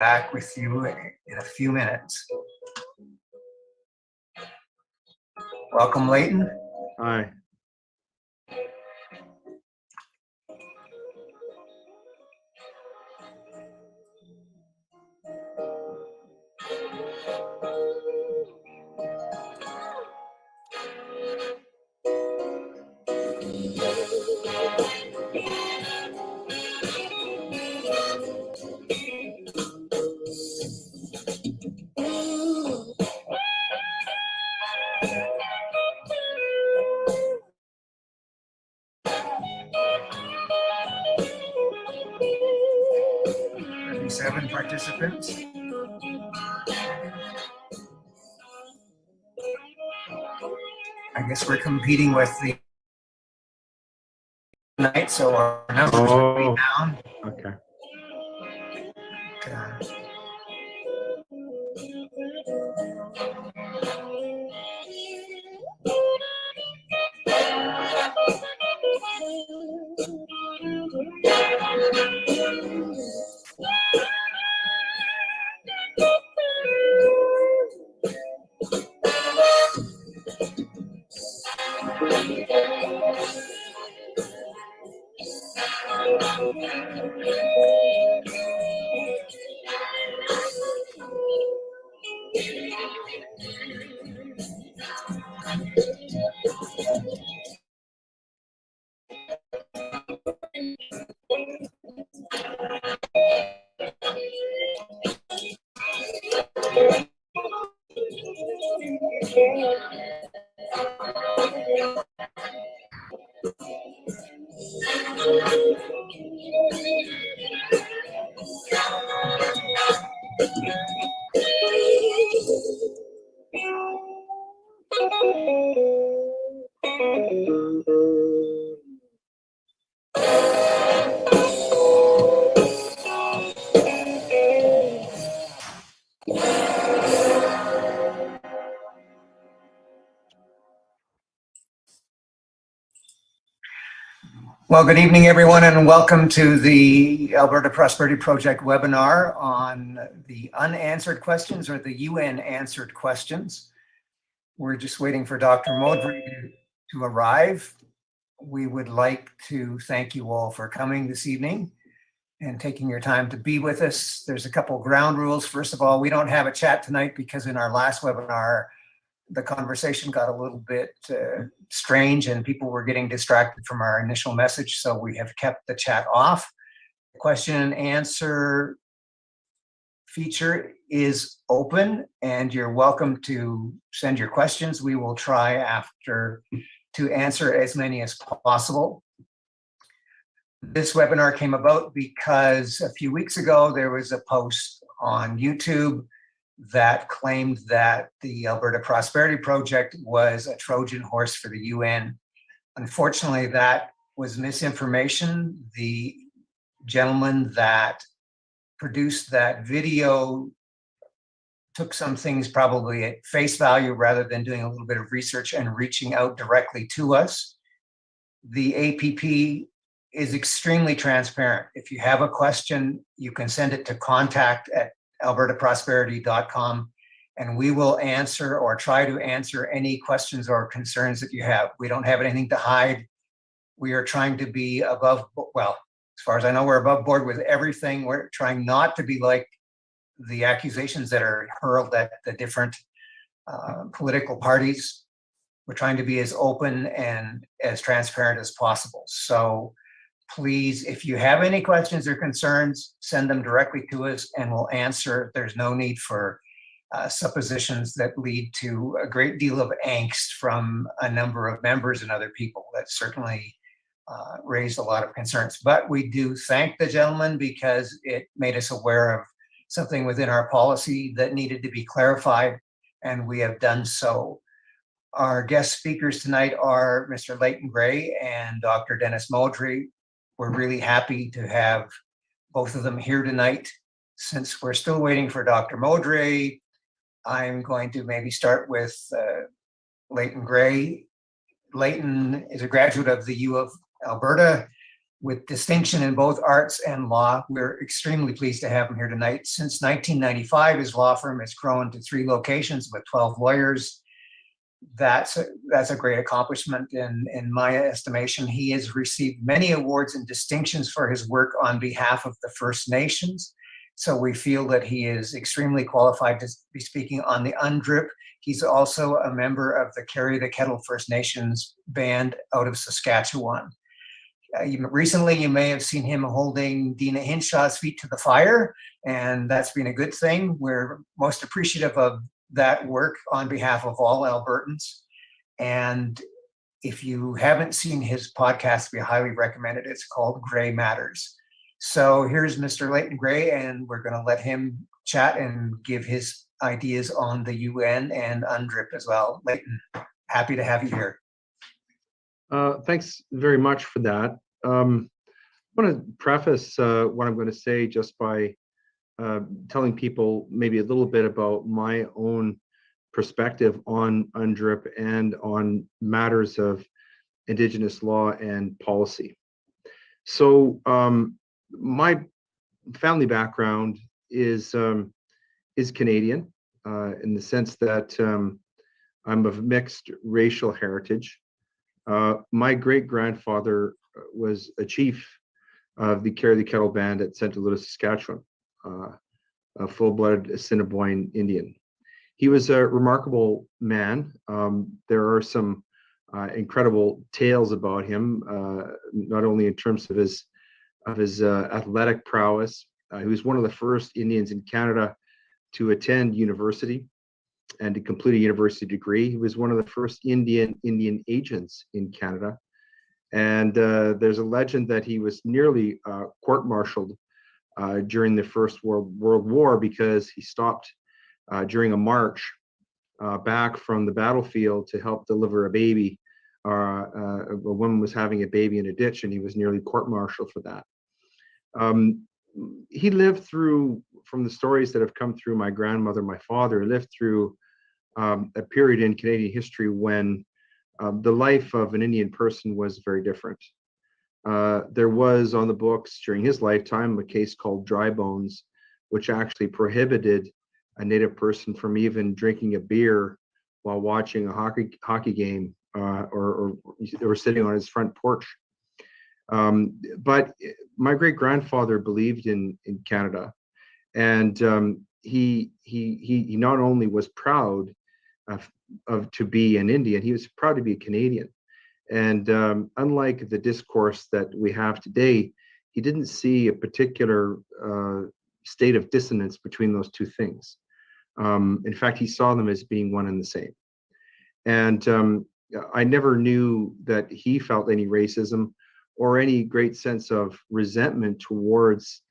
Back with you in a few minutes. Welcome, Leighton. Hi. Seven participants. I guess we're competing with the night, so our numbers will be down. Okay. Well, good evening, everyone, and welcome to the Alberta Prosperity Project webinar on the unanswered questions, or the UN answered questions. We're just waiting for Dr. Modry to arrive. We would like to thank you all for coming this evening and taking your time to be with us. There's a couple ground rules. First of all, we don't have a chat tonight because in our last webinar, the conversation got a little bit strange and people were getting distracted from our initial message, so we have kept the chat off. The question and answer feature is open and you're welcome to send your questions. We will try after to answer as many as possible. This webinar came about because a few weeks ago there was a post on YouTube that claimed that the Alberta Prosperity Project was a Trojan horse for the UN. Unfortunately, that was misinformation. The gentleman that produced that video took some things probably at face value rather than doing a little bit of research and reaching out directly to us. The APP is extremely transparent. If you have a question, you can send it to contact@albertaprosperity.com and we will answer or try to answer any questions or concerns that you have. We don't have anything to hide. We are trying to be above, well, as far as I know, we're above board with everything. We're trying not to be like the accusations that are hurled at the different political parties. We're trying to be as open and as transparent as possible. So please, if you have any questions or concerns, send them directly to us and we'll answer. There's no need for suppositions that lead to a great deal of angst from a number of members and other people. That certainly raised a lot of concerns. But we do thank the gentleman because it made us aware of something within our policy that needed to be clarified, and we have done so. Our guest speakers tonight are Mr. Leighton Gray and Dr. Dennis Modry. We're really happy to have both of them here tonight. Since we're still waiting for Dr. Modry, I'm going to maybe start with Leighton Gray. Leighton is a graduate of the U of Alberta. with distinction in both arts and law. We're extremely pleased to have him here tonight. Since 1995, his law firm has grown to 3 locations with 12 lawyers. That's a great accomplishment in my estimation. He has received many awards and distinctions for his work on behalf of the First Nations. So we feel that he is extremely qualified to be speaking on the UNDRIP. He's also a member of the Carry the Kettle First Nations band out of Saskatchewan. Recently, you may have seen him holding Dina Hinshaw's feet to the fire, and that's been a good thing. We're most appreciative of that work on behalf of all Albertans. And if you haven't seen his podcast, we highly recommend it. It's called Grey Matters. So here's Mr. Leighton Gray, and we're going to let him chat and give his ideas on the UN and UNDRIP as well. Leighton, happy to have you here. Thanks very much for that. I want to preface what I'm going to say just by telling people maybe a little bit about my own perspective on UNDRIP and on matters of Indigenous law and policy. So my family background is Canadian in the sense that I'm of mixed racial heritage. My great-grandfather was a chief of the Carry the Kettle band at St. Louis, Saskatchewan, a full-blooded Assiniboine Indian. He was a remarkable man. There are some incredible tales about him, not only in terms of his athletic prowess. He was one of the first Indians in Canada to attend university and to complete a university degree. He was one of the first Indian agents in Canada. And there's a legend that he was nearly court-martialed during the First World War because he stopped during a march back from the battlefield to help deliver a baby. A woman was having a baby in a ditch, and he was nearly court-martialed for that. He lived through, from the stories that have come through my grandmother, my father, lived through a period in Canadian history when the life of an Indian person was very different. There was on the books during his lifetime a case called Dry Bones, which actually prohibited a Native person from even drinking a beer while watching a hockey game or sitting on his front porch. But my great-grandfather believed in Canada, and he not only was proud of to be an Indian, he was proud to be a Canadian. And unlike the discourse that we have today, he didn't see a particular state of dissonance between those two things. In fact, he saw them as being one and the same. And I never knew that he felt any racism or any great sense of resentment towards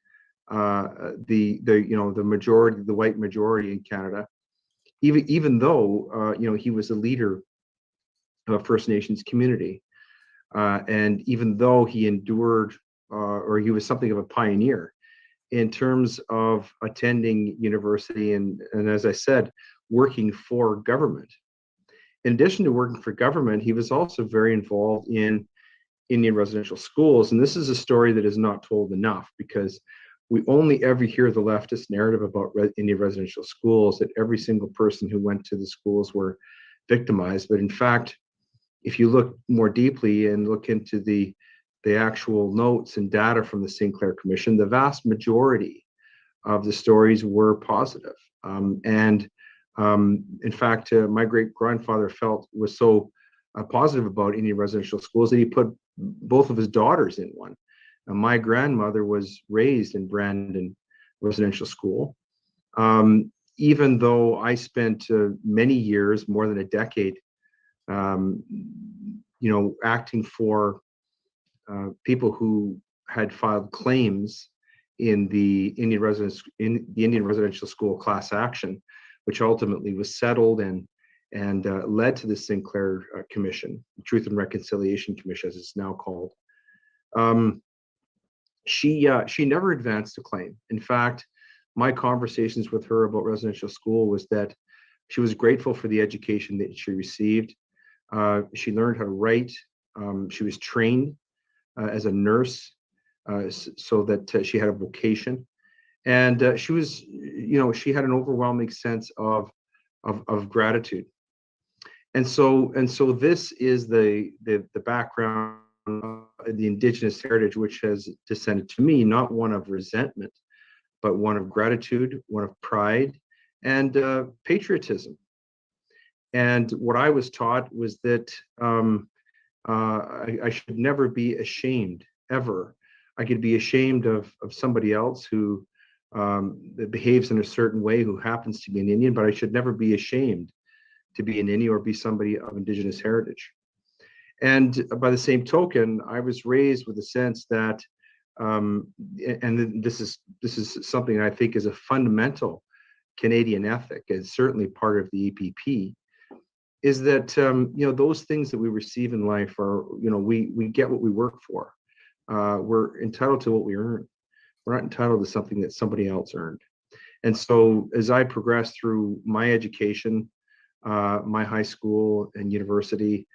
the majority, the white majority in Canada, even though he was a leader of a First Nations community, and even though he endured or he was something of a pioneer in terms of attending university and as I said, working for government. In addition to working for government, he was also very involved in Indian residential schools. And this is a story that is not told enough, because we only ever hear the leftist narrative about Indian residential schools, that every single person who went to the schools were victimized. But in fact, if you look more deeply and look into the actual notes and data from the Sinclair Commission, the vast majority of the stories were positive. In fact, my great-grandfather was so positive about Indian residential schools that he put both of his daughters in one. My grandmother was raised in Brandon Residential School. Even though I spent many years, more than a decade, acting for people who had filed claims in the Indian residential school class action, which ultimately was settled and led to the Sinclair Commission, Truth and Reconciliation Commission, as it's now called. She never advanced a claim. In fact, my conversations with her about residential school was that she was grateful for the education that she received. She learned how to write. She was trained as a nurse so that she had a vocation. And she was, she had an overwhelming sense of gratitude. And so this is the background of the Indigenous heritage, which has descended to me, not one of resentment, but one of gratitude, one of pride, and patriotism. And what I was taught was that I should never be ashamed, ever. I could be ashamed of somebody else who behaves in a certain way, who happens to be an Indian, but I should never be ashamed to be an Indian or be somebody of Indigenous heritage. And by the same token, I was raised with a sense that, and this is something I think is a fundamental Canadian ethic, and certainly part of the EPP, is that those things that we receive in life are, we get what we work for. We're entitled to what we earn. We're not entitled to something that somebody else earned. And so as I progressed through my education, my high school and university,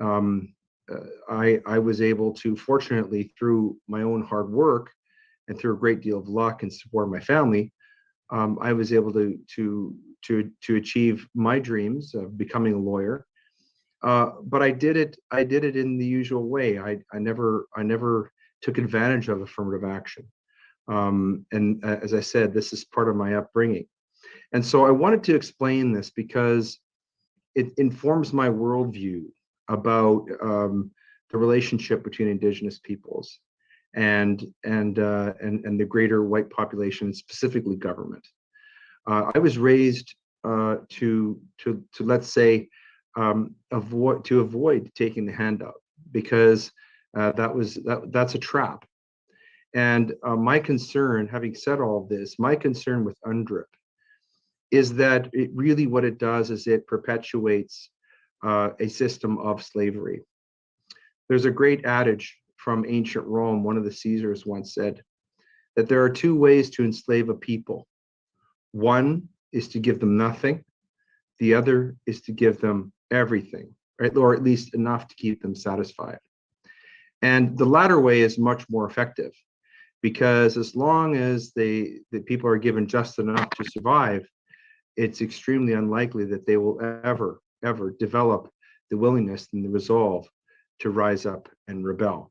I was able to, fortunately, through my own hard work and through a great deal of luck and support of my family, I was able to achieve my dreams of becoming a lawyer. But I did it in the usual way. I never took advantage of affirmative action. And as I said, this is part of my upbringing. And so I wanted to explain this because it informs my worldview about the relationship between Indigenous peoples and the greater white population, specifically government. I was raised to let's say avoid taking the handout, because that's a trap. And my concern, having said all of this, my concern with UNDRIP is that it really, what it does is it perpetuates a system of slavery. There's a great adage from ancient Rome. One of the Caesars once said that there are two ways to enslave a people. One is to give them nothing. The other is to give them everything, right? Or at least enough to keep them satisfied. And the latter way is much more effective, because as long as the people are given just enough to survive, it's extremely unlikely that they will ever develop the willingness and the resolve to rise up and rebel.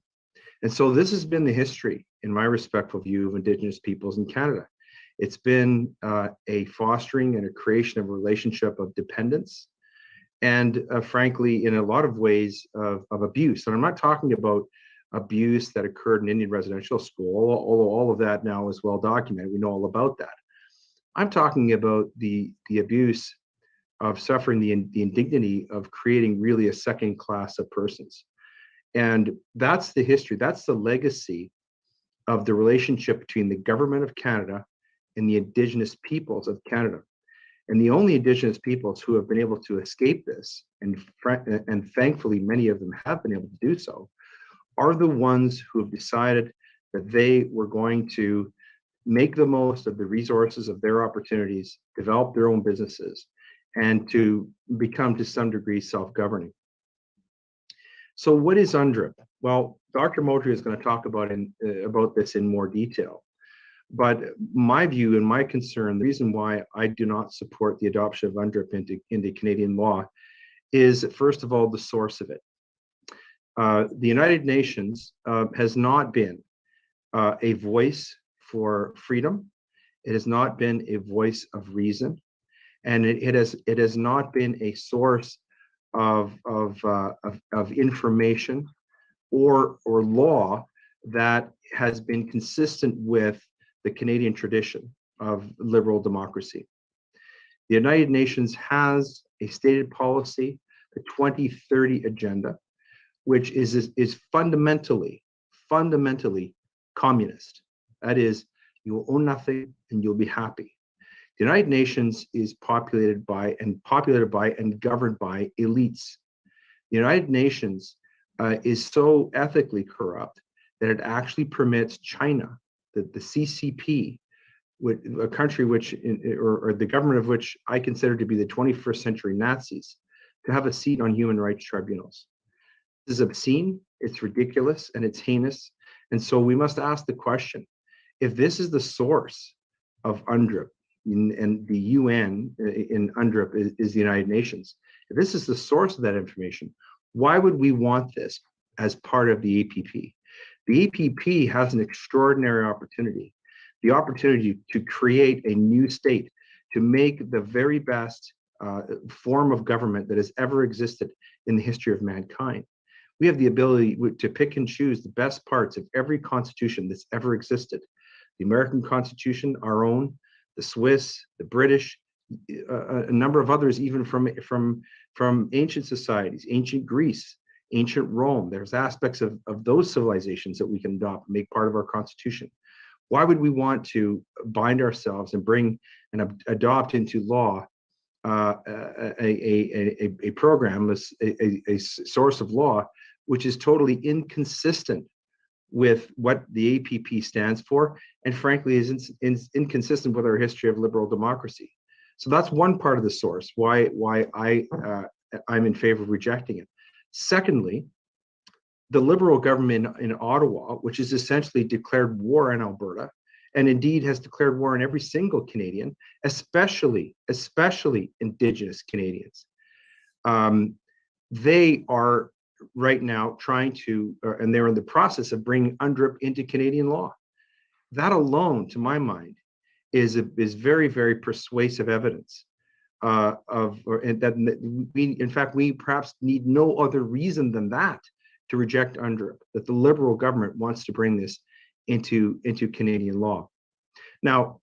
And so this has been the history, in my respectful view, of Indigenous peoples in Canada. It's been a fostering and a creation of a relationship of dependence, and frankly, in a lot of ways, of abuse. And I'm not talking about abuse that occurred in Indian residential school, although all of that now is well documented. We know all about that. I'm talking about the abuse of suffering, the indignity of creating really a second class of persons. And that's the history, that's the legacy of the relationship between the government of Canada and the Indigenous peoples of Canada. And the only Indigenous peoples who have been able to escape this, and thankfully many of them have been able to do so, are the ones who have decided that they were going to make the most of the resources of their opportunities, develop their own businesses, and to become, to some degree, self-governing. So what is UNDRIP? Well, Dr. Modry is going to talk about this in more detail. But my view and my concern, the reason why I do not support the adoption of UNDRIP into Canadian law, is, first of all, the source of it. The United Nations has not been a voice for freedom. It has not been a voice of reason, and it has not been a source of information or law that has been consistent with the Canadian tradition of liberal democracy. The United Nations has a stated policy, the 2030 agenda, which is fundamentally communist. That is, you will own nothing and you'll be happy. The United Nations is populated by and governed by elites. The United Nations is so ethically corrupt that it actually permits China, the CCP, a country which, or the government of which I consider to be the 21st century Nazis, to have a seat on human rights tribunals. This is obscene, it's ridiculous, and it's heinous. And so we must ask the question, if this is the source of UNDRIP, and the UN in UNDRIP is the United Nations, if this is the source of that information, why would we want this as part of the APP? The APP has an extraordinary opportunity, the opportunity to create a new state, to make the very best form of government that has ever existed in the history of mankind. We have the ability to pick and choose the best parts of every constitution that's ever existed. The American Constitution, our own, the Swiss, the British, a number of others, even from ancient societies, ancient Greece, ancient Rome. There's aspects of those civilizations that we can adopt and make part of our Constitution. Why would we want to bind ourselves and bring and adopt into law a program, a source of law, which is totally inconsistent with what the APP stands for, and frankly is inconsistent with our history of liberal democracy? So that's one part of the source, why I'm in favor of rejecting it. Secondly, the Liberal government in Ottawa, which has essentially declared war on Alberta, and indeed has declared war on every single Canadian, especially Indigenous Canadians. They are right now trying to, and they're in the process of bringing UNDRIP into Canadian law. That alone, to my mind, is very, very persuasive evidence that we perhaps need no other reason than that to reject UNDRIP, that the Liberal government wants to bring this into Canadian law. Now,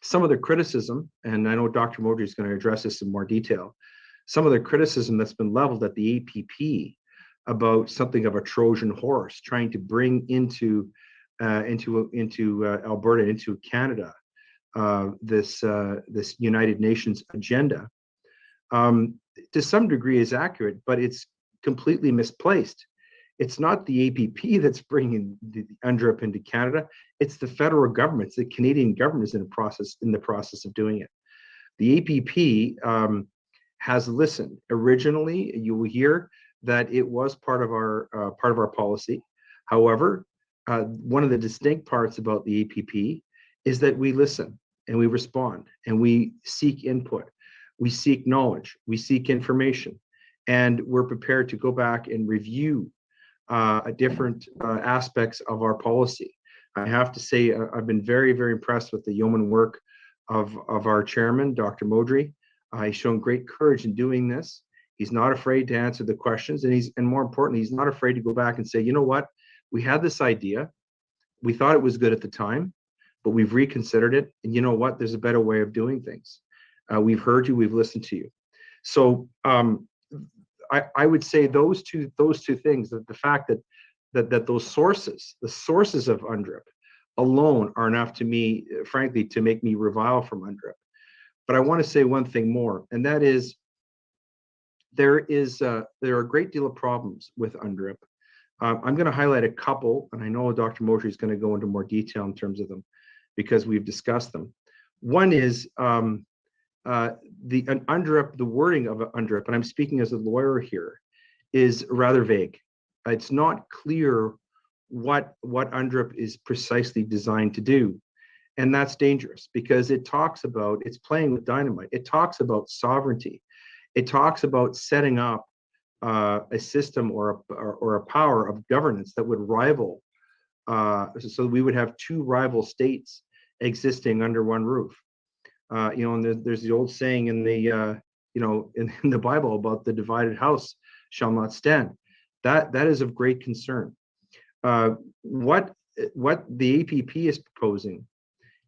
some of the criticism, and I know Dr. Modry is going to address this in more detail, some of the criticism that's been leveled at the APP about something of a Trojan horse, trying to bring into Alberta, into Canada, this United Nations agenda, to some degree is accurate, but it's completely misplaced. It's not the APP that's bringing the UNDRIP into Canada. It's the federal government. It's the Canadian government is in the process of doing it. The APP has listened. Originally, you will hear that it was part of our policy. However, one of the distinct parts about the APP is that we listen and we respond and we seek input, we seek knowledge, we seek information, and we're prepared to go back and review different aspects of our policy. I have to say, I've been very, very impressed with the yeoman work of our chairman, Dr. Modry. He's shown great courage in doing this. He's not afraid to answer the questions, and more importantly, he's not afraid to go back and say, you know what, we had this idea, we thought it was good at the time, but we've reconsidered it, and you know what, there's a better way of doing things. We've heard you, we've listened to you. So I would say those two things, that the fact that those sources, the sources of UNDRIP alone are enough to me, frankly, to make me revile from UNDRIP. But I want to say one thing more, and that is there are a great deal of problems with UNDRIP. I'm going to highlight a couple, and I know Dr. Modry is going to go into more detail in terms of them because we've discussed them. One is the UNDRIP, the wording of UNDRIP, and I'm speaking as a lawyer here, is rather vague. It's not clear what UNDRIP is precisely designed to do. And that's dangerous because it talks about, it's playing with dynamite. It talks about sovereignty. It talks about setting up a system or a power of governance that would rival, so we would have two rival states existing under one roof. And there's the old saying in the in the Bible about the divided house shall not stand. That is of great concern. What the APP is proposing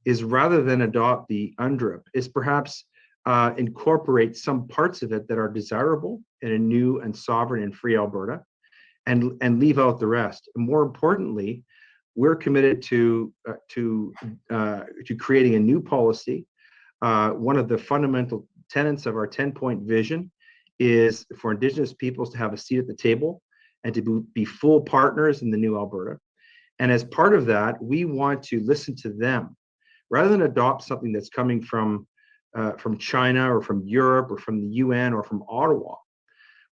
is, rather than adopt the UNDRIP, is perhaps incorporate some parts of it that are desirable in a new and sovereign and free Alberta, and leave out the rest. And more importantly, we're committed to creating a new policy. One of the fundamental tenets of our 10-point vision is for Indigenous peoples to have a seat at the table and to be full partners in the new Alberta. And as part of that, we want to listen to them rather than adopt something that's coming from China or from Europe or from the UN or from Ottawa.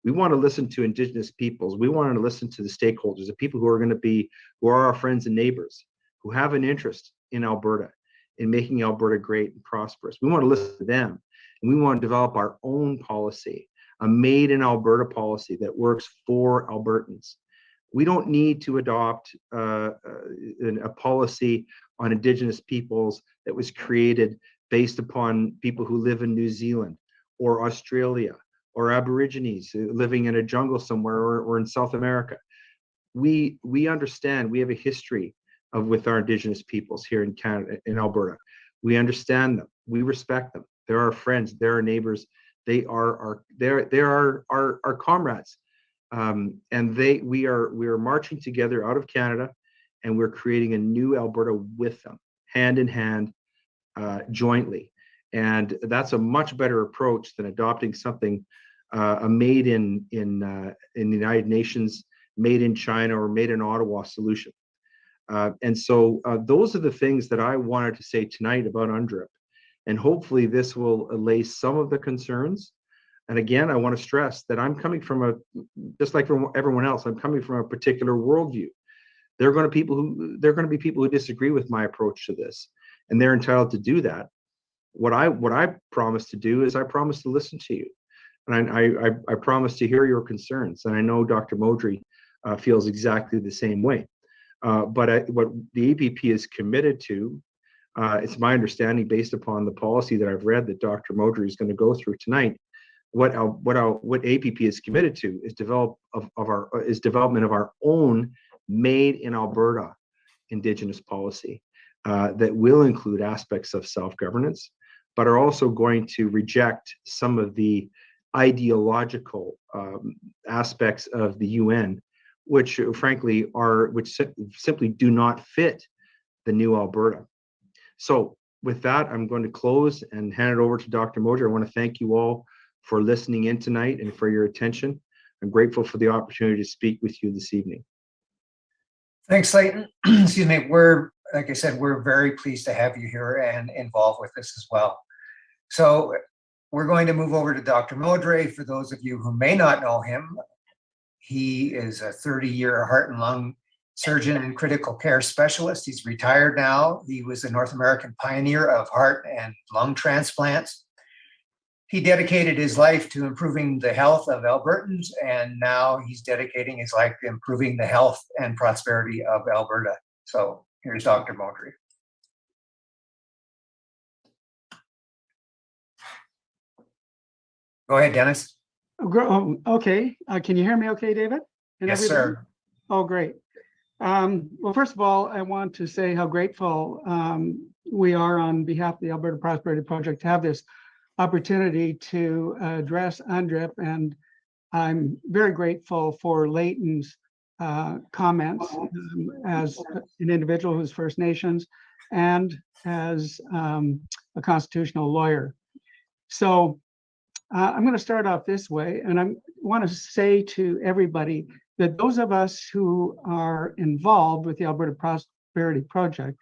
We want to listen to Indigenous peoples. We want to listen to the stakeholders, the people who are our friends and neighbors, who have an interest in Alberta, in making Alberta great and prosperous. We want to listen to them, and we want to develop our own policy, a made in Alberta policy that works for Albertans. We don't need to adopt a policy on Indigenous peoples that was created based upon people who live in New Zealand or Australia or Aborigines living in a jungle somewhere or in South America. We understand, we have a history with our Indigenous peoples here in Canada, in Alberta. We understand them, we respect them. They're our friends, they're our neighbors, they are our comrades. And we are marching together out of Canada, and we're creating a new Alberta with them, hand in hand, jointly. And that's a much better approach than adopting something a made in the United Nations, made in China, or made in Ottawa solution. And so those are the things that I wanted to say tonight about UNDRIP. And hopefully this will allay some of the concerns. And again, I want to stress that I'm coming from just like from everyone else, I'm coming from a particular worldview. There are going to be people who disagree with my approach to this, and they're entitled to do that. What I promise to do is I promise to listen to you, and I promise to hear your concerns. And I know Dr. Modry feels exactly the same way. But what the APP is committed to, it's my understanding based upon the policy that I've read that Dr. Modry is going to go through tonight. What APP is committed to is development of our own made in Alberta Indigenous policy that will include aspects of self-governance, but are also going to reject some of the ideological aspects of the UN, which frankly simply do not fit the new Alberta. So with that, I'm going to close and hand it over to Dr. Modry. I want to thank you all for listening in tonight and for your attention. I'm grateful for the opportunity to speak with you this evening. Thanks, Leighton. Excuse me. Like I said, we're very pleased to have you here and involved with this as well. So we're going to move over to Dr. Modry. For those of you who may not know him, he is a 30-year heart and lung surgeon and critical care specialist. He's retired now. He was a North American pioneer of heart and lung transplants. He dedicated his life to improving the health of Albertans, and now he's dedicating his life to improving the health and prosperity of Alberta. So here's Dr. Modry. Go ahead, Dennis. Okay. Can you hear me okay, David? Yes, sir. Oh, great. Well, first of all, I want to say how grateful we are on behalf of the Alberta Prosperity Project to have this opportunity to address UNDRIP, and I'm very grateful for Leighton's comments as an individual who's First Nations and as a constitutional lawyer. So I'm going to start off this way, and I want to say to everybody that those of us who are involved with the Alberta Prosperity Project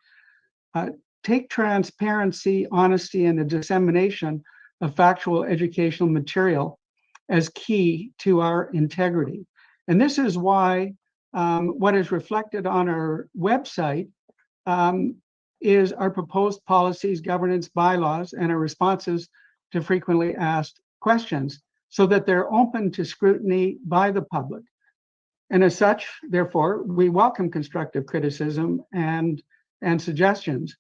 take transparency, honesty, and the dissemination of factual educational material as key to our integrity. And this is why what is reflected on our website is our proposed policies, governance, bylaws, and our responses to frequently asked questions, so that they're open to scrutiny by the public. And as such, therefore, we welcome constructive criticism and suggestions.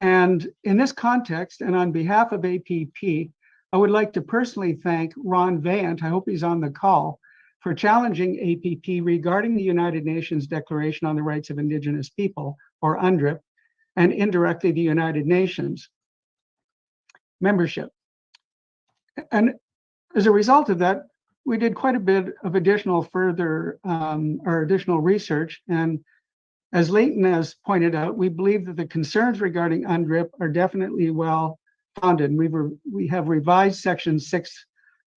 And in this context, and on behalf of APP, I would like to personally thank Ron Vant, I hope he's on the call, for challenging APP regarding the United Nations Declaration on the Rights of Indigenous People, or UNDRIP, and indirectly the United Nations membership. And as a result of that, we did quite a bit of additional research. And as Leighton has pointed out, we believe that the concerns regarding UNDRIP are definitely well founded. We have revised Section 6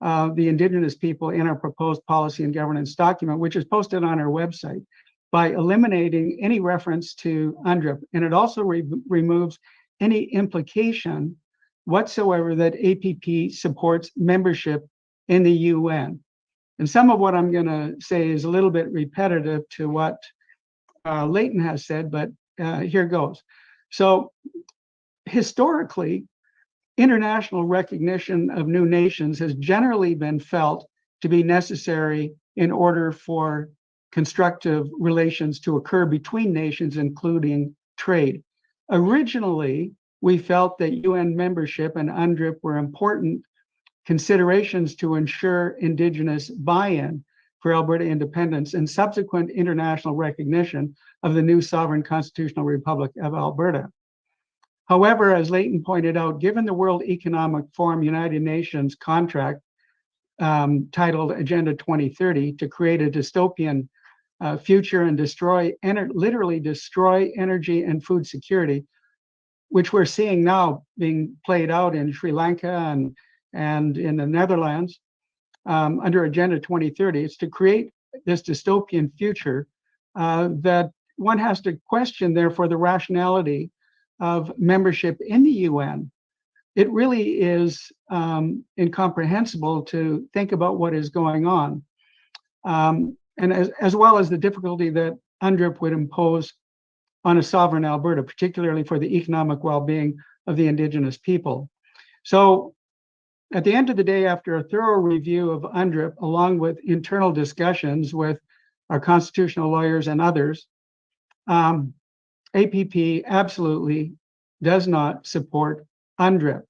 of the Indigenous people in our proposed policy and governance document, which is posted on our website, by eliminating any reference to UNDRIP. And it also removes any implication whatsoever that APP supports membership in the UN. And some of what I'm going to say is a little bit repetitive to what Leighton has said, but here goes. So historically, international recognition of new nations has generally been felt to be necessary in order for constructive relations to occur between nations, including trade. Originally, we felt that UN membership and UNDRIP were important considerations to ensure Indigenous buy-in for Alberta independence and subsequent international recognition of the new sovereign constitutional republic of Alberta. However, as Leighton pointed out, given the World Economic Forum United Nations contract titled Agenda 2030 to create a dystopian future and literally destroy energy and food security, which we're seeing now being played out in Sri Lanka and in the Netherlands under Agenda 2030. It's to create this dystopian future that one has to question, therefore, the rationality of membership in the UN. It really is incomprehensible to think about what is going on, and as well as the difficulty that UNDRIP would impose on a sovereign Alberta, particularly for the economic well-being of the Indigenous people. So at the end of the day, after a thorough review of UNDRIP, along with internal discussions with our constitutional lawyers and others, APP absolutely does not support UNDRIP.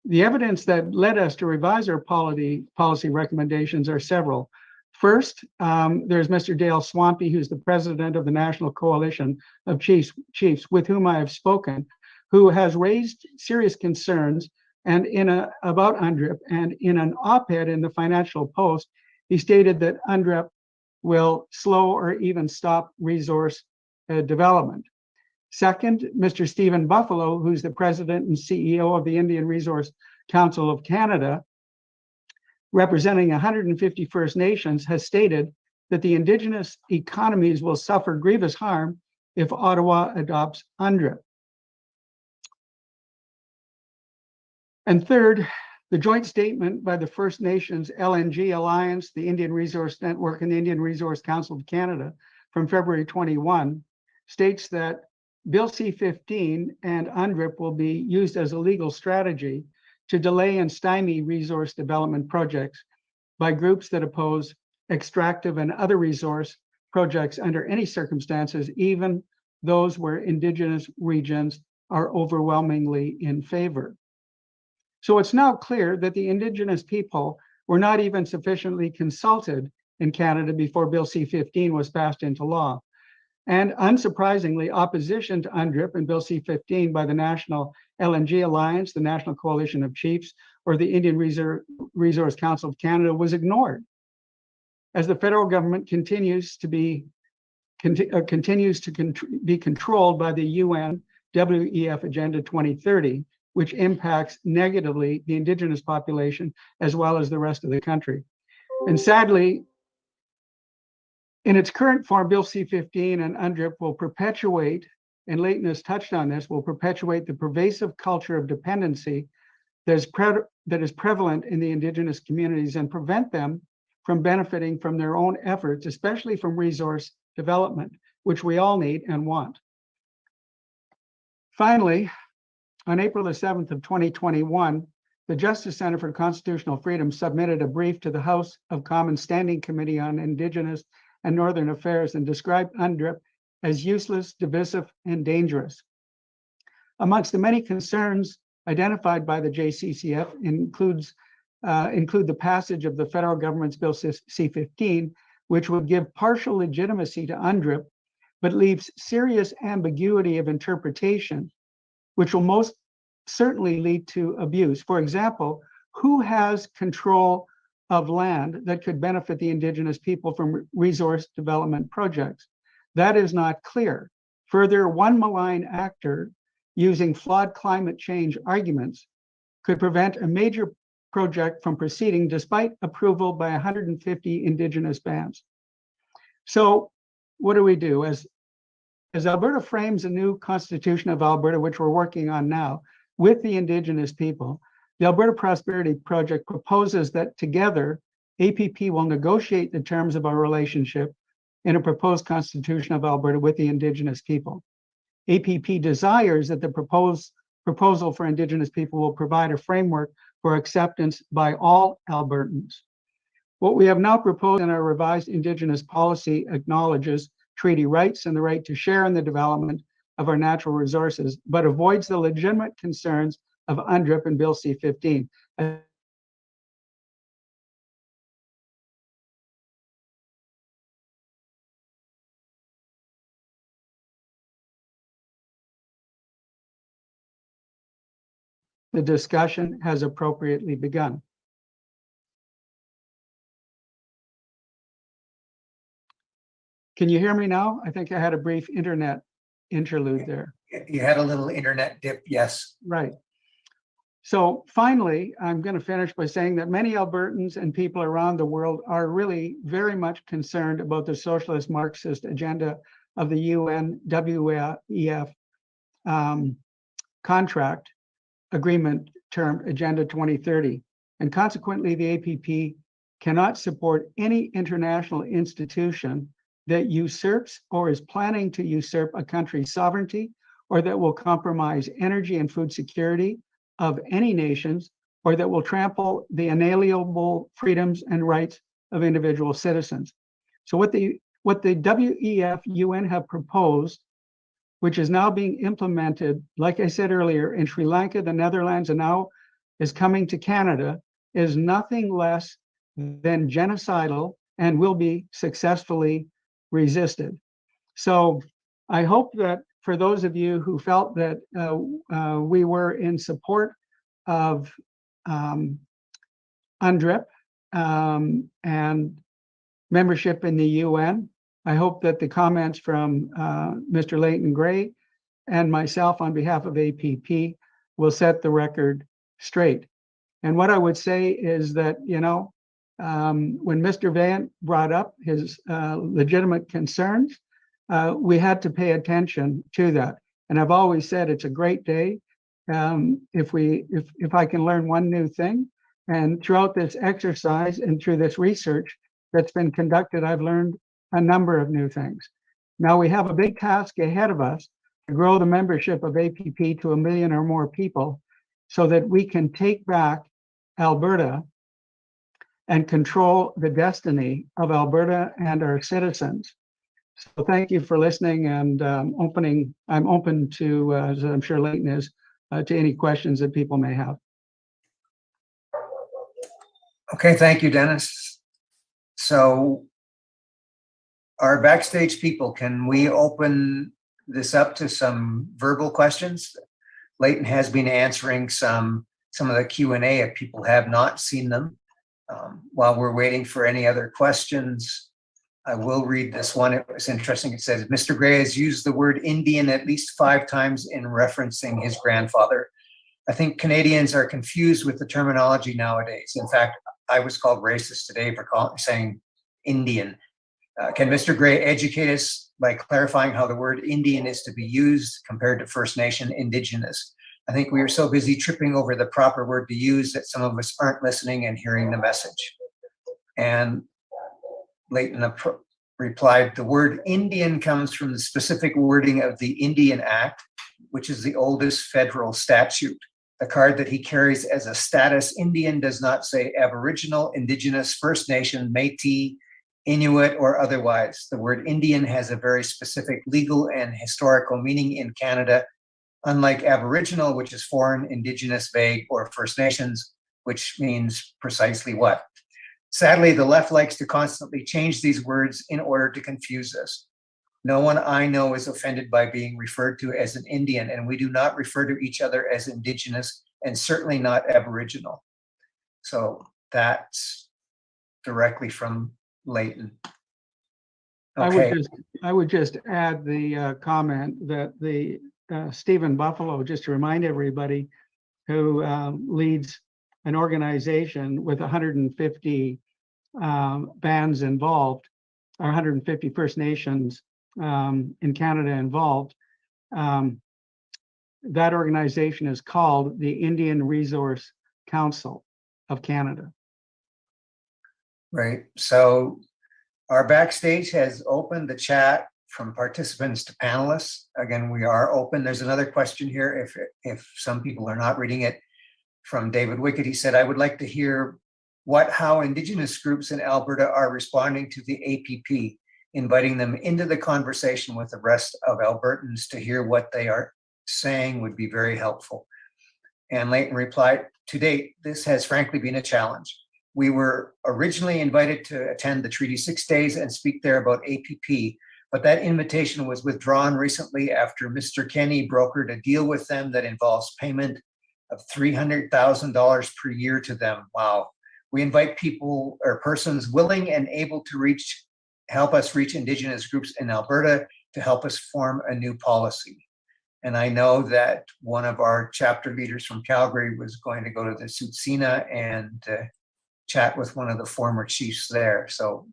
The evidence that led us to revise our policy recommendations are several. First, there's Mr. Dale Swampy, who's the president of the National Coalition of Chiefs, with whom I have spoken, who has raised serious concerns and about UNDRIP, and in an op-ed in the Financial Post, he stated that UNDRIP will slow or even stop resource development. Second, Mr. Stephen Buffalo, who's the president and CEO of the Indian Resource Council of Canada, representing 150 First Nations, has stated that the Indigenous economies will suffer grievous harm if Ottawa adopts UNDRIP. And third, the joint statement by the First Nations LNG Alliance, the Indian Resource Network, and the Indian Resource Council of Canada from February 21 states that Bill C-15 and UNDRIP will be used as a legal strategy to delay and stymie resource development projects by groups that oppose extractive and other resource projects under any circumstances, even those where Indigenous regions are overwhelmingly in favor. So it's now clear that the Indigenous people were not even sufficiently consulted in Canada before Bill C-15 was passed into law. And unsurprisingly, opposition to UNDRIP and Bill C-15 by the National LNG Alliance, the National Coalition of Chiefs, or the Indian Resource Council of Canada was ignored, as the federal government continues to be controlled by the UN WEF Agenda 2030, which impacts negatively the Indigenous population as well as the rest of the country. And sadly, in its current form, Bill C-15 and UNDRIP will perpetuate, and Leighton has touched on this, will perpetuate the pervasive culture of dependency that is prevalent in the Indigenous communities and prevent them from benefiting from their own efforts, especially from resource development, which we all need and want. Finally, on April the 7th of 2021, the Justice Center for Constitutional Freedom submitted a brief to the House of Commons Standing Committee on Indigenous and Northern Affairs and described UNDRIP as useless, divisive, and dangerous. Amongst the many concerns identified by the JCCF include the passage of the federal government's Bill C-15, which would give partial legitimacy to UNDRIP, but leaves serious ambiguity of interpretation, which will most certainly lead to abuse. For example, who has control of land that could benefit the Indigenous people from resource development projects? That is not clear. Further, one malign actor using flawed climate change arguments could prevent a major project from proceeding despite approval by 150 Indigenous bands. So what do we do? As Alberta frames a new Constitution of Alberta, which we're working on now with the Indigenous people, the Alberta Prosperity Project proposes that together, APP will negotiate the terms of our relationship in a proposed Constitution of Alberta with the Indigenous people. APP desires that the proposal for Indigenous people will provide a framework for acceptance by all Albertans. What we have now proposed in our revised Indigenous policy acknowledges treaty rights and the right to share in the development of our natural resources, but avoids the legitimate concerns of UNDRIP and Bill C-15. The discussion has appropriately begun. Can you hear me now? I think I had a brief internet interlude there. You had a little internet dip, yes. Right. So finally, I'm going to finish by saying that many Albertans and people around the world are really very much concerned about the socialist Marxist agenda of the UNWEF contract agreement term Agenda 2030. And consequently, the APP cannot support any international institution that usurps or is planning to usurp a country's sovereignty, or that will compromise energy and food security of any nations, or that will trample the inalienable freedoms and rights of individual citizens. So what the WEF UN have proposed, which is now being implemented, like I said earlier, in Sri Lanka, the Netherlands, and now is coming to Canada, is nothing less than genocidal and will be successfully resisted. So I hope that for those of you who felt that we were in support of UNDRIP and membership in the UN, I hope that the comments from Mr. Leighton Gray and myself on behalf of APP will set the record straight. And what I would say is that, when Mr. Vant brought up his legitimate concerns, we had to pay attention to that. And I've always said it's a great day if I can learn one new thing. And throughout this exercise and through this research that's been conducted, I've learned a number of new things. Now we have a big task ahead of us to grow the membership of APP to 1 million or more people so that we can take back Alberta and control the destiny of Alberta and our citizens. So thank you for listening, and I'm open to, as I'm sure Leighton is, to any questions that people may have. Okay, thank you, Dennis. So our backstage people, can we open this up to some verbal questions? Leighton has been answering some of the Q&A if people have not seen them. While we're waiting for any other questions, I will read this one. It was interesting. It says, Mr. Gray has used the word Indian at least 5 times in referencing his grandfather. I think Canadians are confused with the terminology nowadays. In fact, I was called racist today for saying Indian. Can Mr. Gray educate us by clarifying how the word Indian is to be used compared to First Nation Indigenous? I think we are so busy tripping over the proper word to use that some of us aren't listening and hearing the message. And Leighton replied, the word Indian comes from the specific wording of the Indian Act, which is the oldest federal statute. The card that he carries as a status Indian does not say Aboriginal, Indigenous, First Nation, Métis, Inuit, or otherwise. The word Indian has a very specific legal and historical meaning in Canada, unlike Aboriginal, which is foreign, Indigenous, vague, or First Nations, which means precisely what? Sadly, the left likes to constantly change these words in order to confuse us. No one I know is offended by being referred to as an Indian, and we do not refer to each other as Indigenous, and certainly not Aboriginal. So that's directly from Leighton. Okay. I would just add the comment that the Stephen Buffalo, just to remind everybody, who leads an organization with 150 bands involved, or 150 First Nations in Canada involved. That organization is called the Indian Resource Council of Canada. Right. So our backstage has opened the chat from participants to panelists. Again, we are open. There's another question here. If some people are not reading it, from David Wickett. He said, I would like to hear how Indigenous groups in Alberta are responding to the APP, inviting them into the conversation with the rest of Albertans to hear what they are saying would be very helpful. And Leighton replied, to date, this has frankly been a challenge. We were originally invited to attend the Treaty 6 days and speak there about APP, but that invitation was withdrawn recently after Mr. Kenney brokered a deal with them that involves payment of $300,000 per year to them. Wow. We invite people or persons willing and able to help us reach Indigenous groups in Alberta to help us form a new policy. And I know that one of our chapter leaders from Calgary was going to go to the Tsuut'ina and chat with one of the former chiefs there. So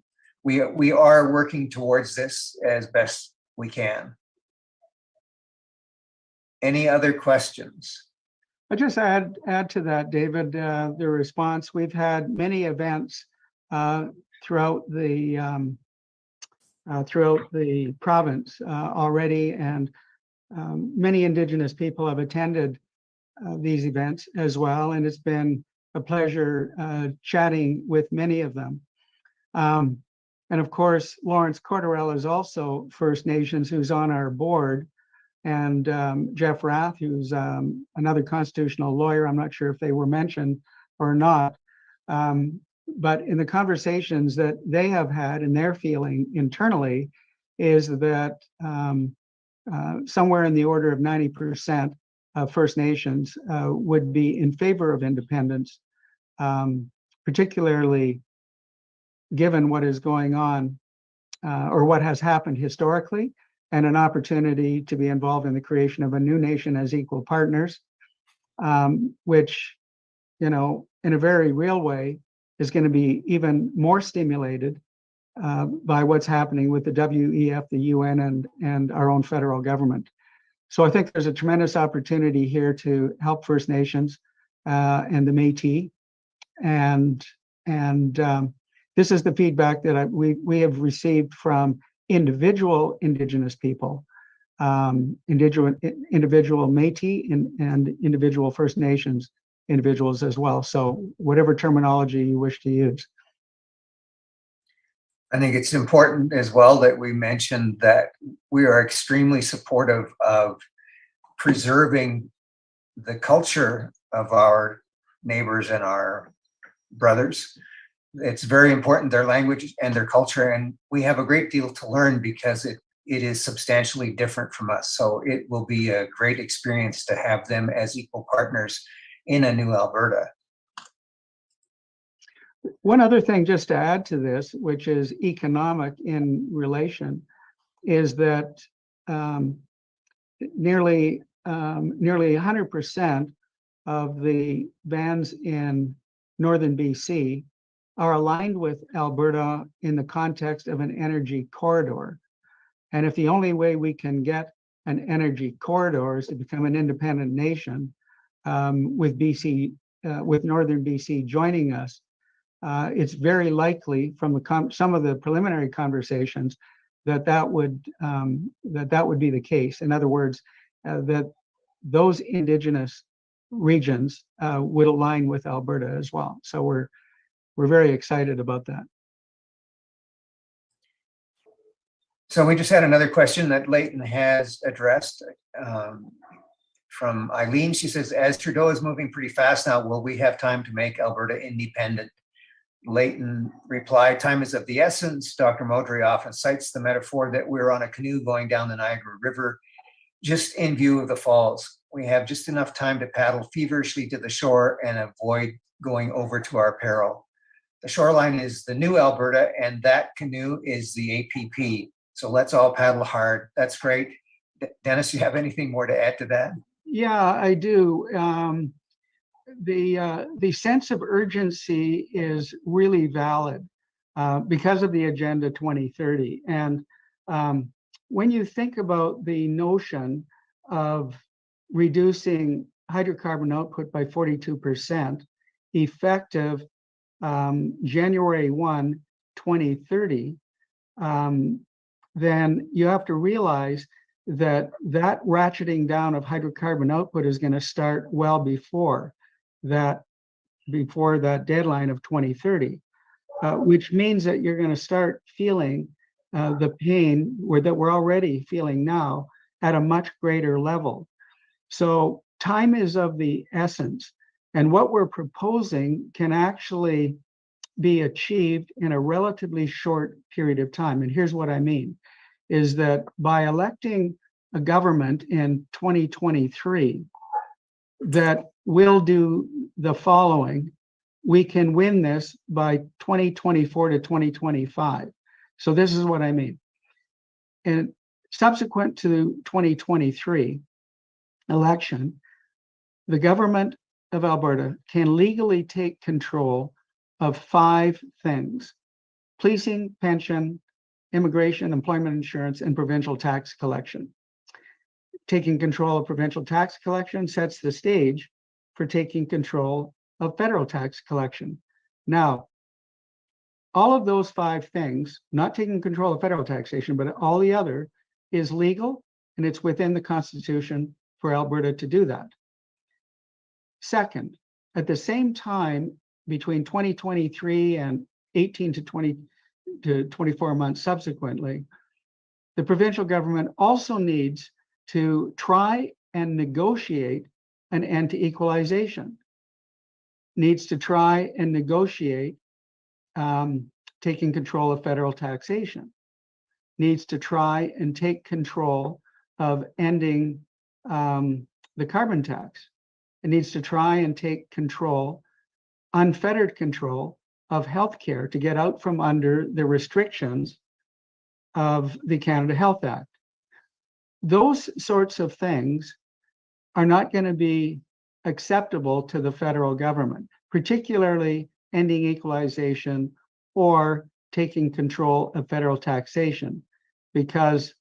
we are working towards this as best we can. Any other questions? I just add to that, David, the response. We've had many events throughout the province already, and many Indigenous people have attended these events as well, and it's been a pleasure chatting with many of them. And of course, Lawrence Corderell is also First Nations, who's on our board, and Jeff Rath, who's another constitutional lawyer. I'm not sure if they were mentioned or not, but in the conversations that they have had and their feeling internally is that somewhere in the order of 90% of First Nations would be in favor of independence, particularly given what is going on or what has happened historically, and an opportunity to be involved in the creation of a new nation as equal partners, which, you know, in a very real way is going to be even more stimulated by what's happening with the WEF, the UN, and our own federal government. So I think there's a tremendous opportunity here to help First Nations and the Métis, and this is the feedback that we have received from individual Indigenous people, individual Métis and individual First Nations individuals as well. So whatever terminology you wish to use. I think it's important as well that we mention that we are extremely supportive of preserving the culture of our neighbors and our brothers. It's very important, their language and their culture, and we have a great deal to learn because it is substantially different from us. So it will be a great experience to have them as equal partners in a new Alberta. One other thing just to add to this, which is economic in relation, is that nearly 100% of the bands in northern BC are aligned with Alberta in the context of an energy corridor. And if the only way we can get an energy corridor is to become an independent nation, with northern BC joining us, it's very likely from some of the preliminary conversations that would be the case. In other words, that those Indigenous regions would align with Alberta as well. So we're very excited about that. So we just had another question that Leighton has addressed from Eileen. She says, as Trudeau is moving pretty fast now, will we have time to make Alberta independent? Leighton replied, time is of the essence. Dr. Modry often cites the metaphor that we're on a canoe going down the Niagara River, just in view of the falls. We have just enough time to paddle feverishly to the shore and avoid going over to our peril. The shoreline is the new Alberta, and that canoe is the APP. So let's all paddle hard. That's great. Dennis, you have anything more to add to that? Yeah, I do. The sense of urgency is really valid because of the Agenda 2030. And when you think about the notion of reducing hydrocarbon output by 42%, effective January 1, 2030, then you have to realize that that ratcheting down of hydrocarbon output is going to start well before that deadline of 2030, which means that you're going to start feeling the pain that we're already feeling now at a much greater level. So time is of the essence, and what we're proposing can actually be achieved in a relatively short period of time. And here's what I mean, is that by electing a government in 2023 that will do the following, we can win this by 2024 to 2025. So this is what I mean. And subsequent to 2023 election, the government of Alberta can legally take control of 5 things: policing, pension, immigration, employment insurance, and provincial tax collection. Taking control of provincial tax collection sets the stage for taking control of federal tax collection. Now, all of those 5 things, not taking control of federal taxation, but all the other, is legal, and it's within the Constitution for Alberta to do that. Second, at the same time, between 2023 and 18 to 24 months subsequently, the provincial government also needs to try and negotiate an end to equalization, needs to try and negotiate taking control of federal taxation, needs to try and take control of ending the carbon tax. It needs to try and take control, unfettered control of healthcare, to get out from under the restrictions of the Canada Health Act. Those sorts of things are not going to be acceptable to the federal government, particularly ending equalization or taking control of federal taxation, because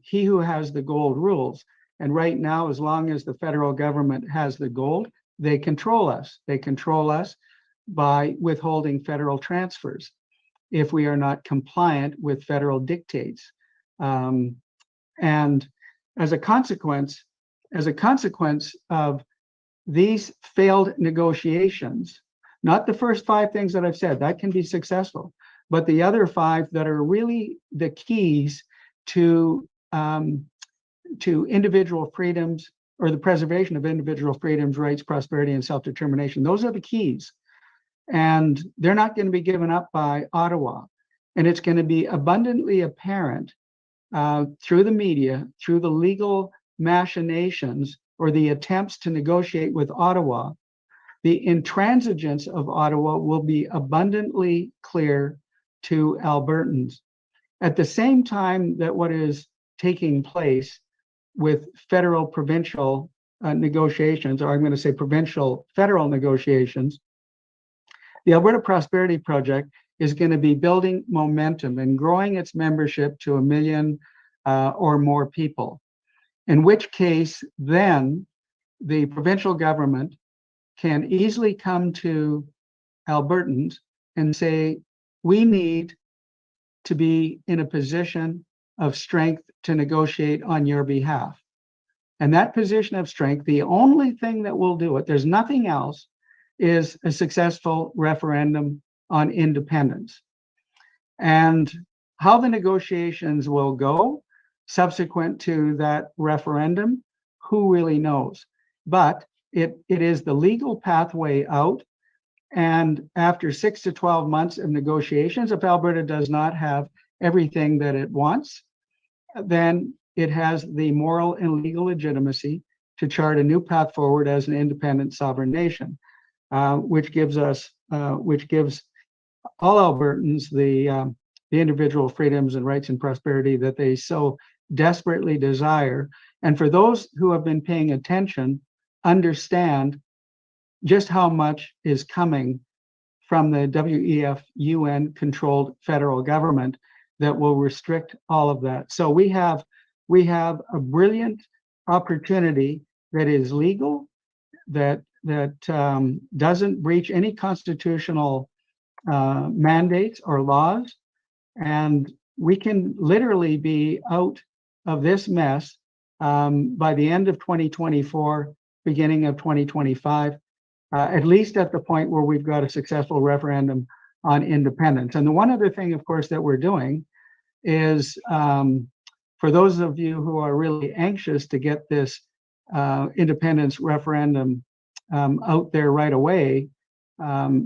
he who has the gold rules. And right now, as long as the federal government has the gold, they control us. They control us by withholding federal transfers if we are not compliant with federal dictates. And as a consequence of these failed negotiations, not the first 5 things that I've said, that can be successful, but the other 5 that are really the keys to individual freedoms, or the preservation of individual freedoms, rights, prosperity, and self-determination. Those are the keys. And they're not going to be given up by Ottawa. And it's going to be abundantly apparent through the media, through the legal machinations or the attempts to negotiate with Ottawa. The intransigence of Ottawa will be abundantly clear to Albertans. At the same time that what is taking place with federal provincial negotiations, or I'm going to say provincial federal negotiations, the Alberta Prosperity Project is going to be building momentum and growing its membership to 1 million or more people. In which case, then the provincial government can easily come to Albertans and say, we need to be in a position of strength to negotiate on your behalf. And that position of strength, the only thing that will do it, there's nothing else, is a successful referendum on independence. And how the negotiations will go subsequent to that referendum, who really knows? But it is the legal pathway out. And after 6 to 12 months of negotiations, if Alberta does not have everything that it wants, then it has the moral and legal legitimacy to chart a new path forward as an independent sovereign nation, which gives all Albertans the individual freedoms and rights and prosperity that they so desperately desire. And for those who have been paying attention, understand just how much is coming from the WEF UN-controlled federal government that will restrict all of that. So we have a brilliant opportunity that is legal, that doesn't breach any constitutional mandates or laws, and we can literally be out of this mess by the end of 2024, beginning of 2025, at least at the point where we've got a successful referendum on independence. And the one other thing, of course, that we're doing is, for those of you who are really anxious to get this independence referendum out there right away,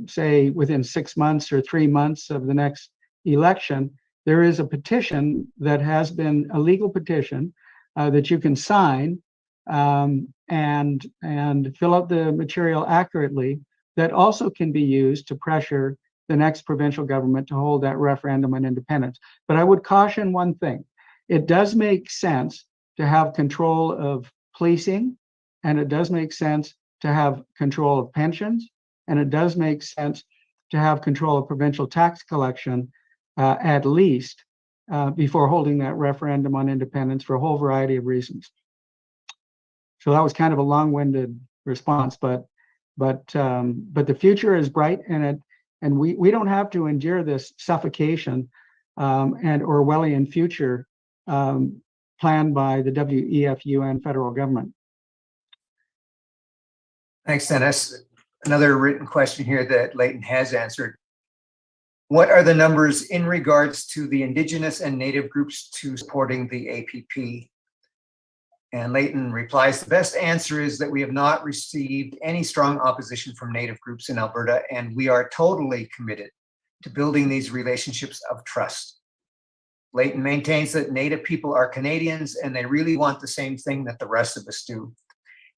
say within 6 months or 3 months of the next election, there is a petition that has been a legal petition that you can sign and fill out the material accurately, that also can be used to pressure the next provincial government to hold that referendum on independence. But I would caution one thing. It does make sense to have control of policing, and it does make sense to have control of pensions, and it does make sense to have control of provincial tax collection, at least before holding that referendum on independence, for a whole variety of reasons. So that was kind of a long-winded response, but the future is bright, and we don't have to endure this suffocation and Orwellian future planned by the WEF UN federal government. Thanks, Dennis. Another written question here that Leighton has answered. What are the numbers in regards to the Indigenous and Native groups to supporting the APP? And Leighton replies, the best answer is that we have not received any strong opposition from Native groups in Alberta, and we are totally committed to building these relationships of trust. Leighton maintains that Native people are Canadians and they really want the same thing that the rest of us do.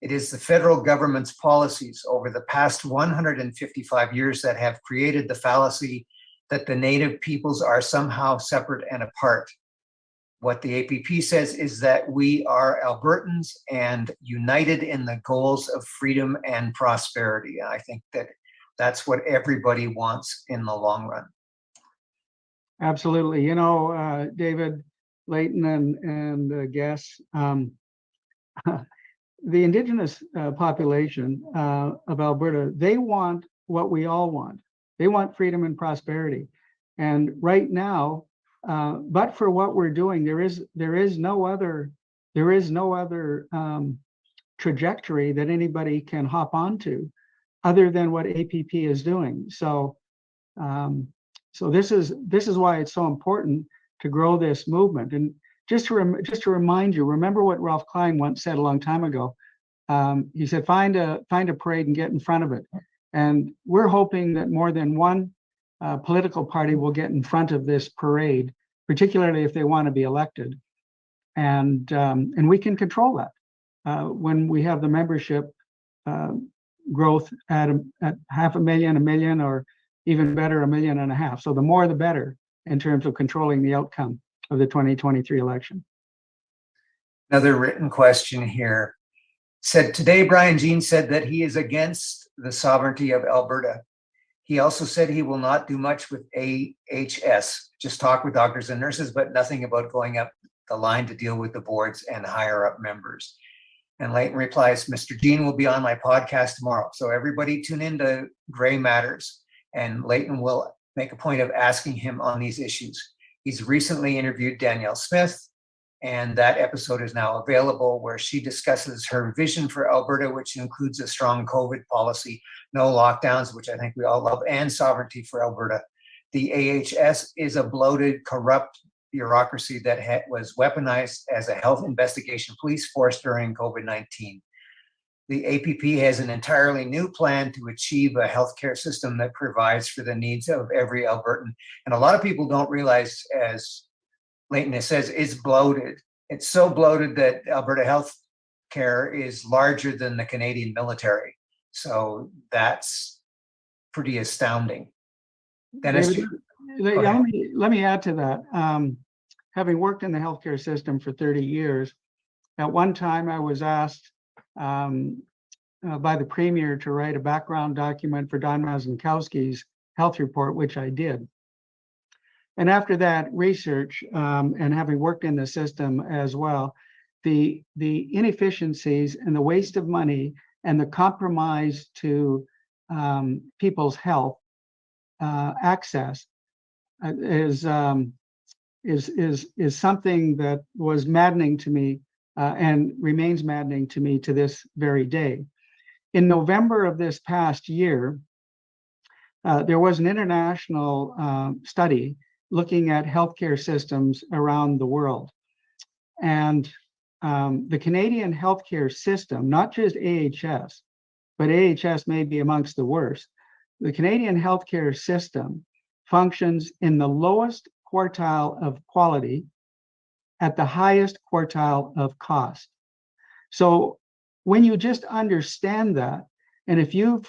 It is the federal government's policies over the past 155 years that have created the fallacy that the Native peoples are somehow separate and apart. What the APP says is that we are Albertans and united in the goals of freedom and prosperity. I think that that's what everybody wants in the long run. Absolutely. You know, David, Leighton, and guests, the Indigenous population of Alberta, they want what we all want. They want freedom and prosperity. And right now, but for what we're doing, there is no other trajectory that anybody can hop onto other than what APP is doing. So this is why it's so important to grow this movement. And just to remind you, remember what Ralph Klein once said a long time ago. He said, find a parade and get in front of it. And we're hoping that more than one political party will get in front of this parade, particularly if they want to be elected. And we can control that when we have the membership growth at 500,000, 1 million, or even better, 1.5 million. So the more the better in terms of controlling the outcome of the 2023 election. Another written question here said, today Brian Jean said that he is against the sovereignty of Alberta. He also said he will not do much with AHS, just talk with doctors and nurses, but nothing about going up the line to deal with the boards and higher up members. And Leighton replies, Mr. Jean will be on my podcast tomorrow. So everybody tune in to Gray Matters, and Leighton will make a point of asking him on these issues. He's recently interviewed Danielle Smith, and that episode is now available, where she discusses her vision for Alberta, which includes a strong COVID policy, no lockdowns, which I think we all love, and sovereignty for Alberta. The AHS is a bloated, corrupt bureaucracy that was weaponized as a health investigation police force during COVID-19. The APP has an entirely new plan to achieve a healthcare system that provides for the needs of every Albertan. And a lot of people don't realize, as Leighton says, it's bloated. It's so bloated that Alberta healthcare is larger than the Canadian military. So that's pretty astounding. Dennis, David, let me add to that. Having worked in the healthcare system for 30 years, at one time I was asked by the Premier to write a background document for Don Mazankowski's health report, which I did. And after that research, and having worked in the system as well, the inefficiencies and the waste of money and the compromise to people's health access is something that was maddening to me and remains maddening to me to this very day. In November of this past year, there was an international study looking at healthcare systems around the world. And the Canadian healthcare system, not just AHS, but AHS may be amongst the worst. The Canadian healthcare system functions in the lowest quartile of quality at the highest quartile of cost. So when you just understand that, and if you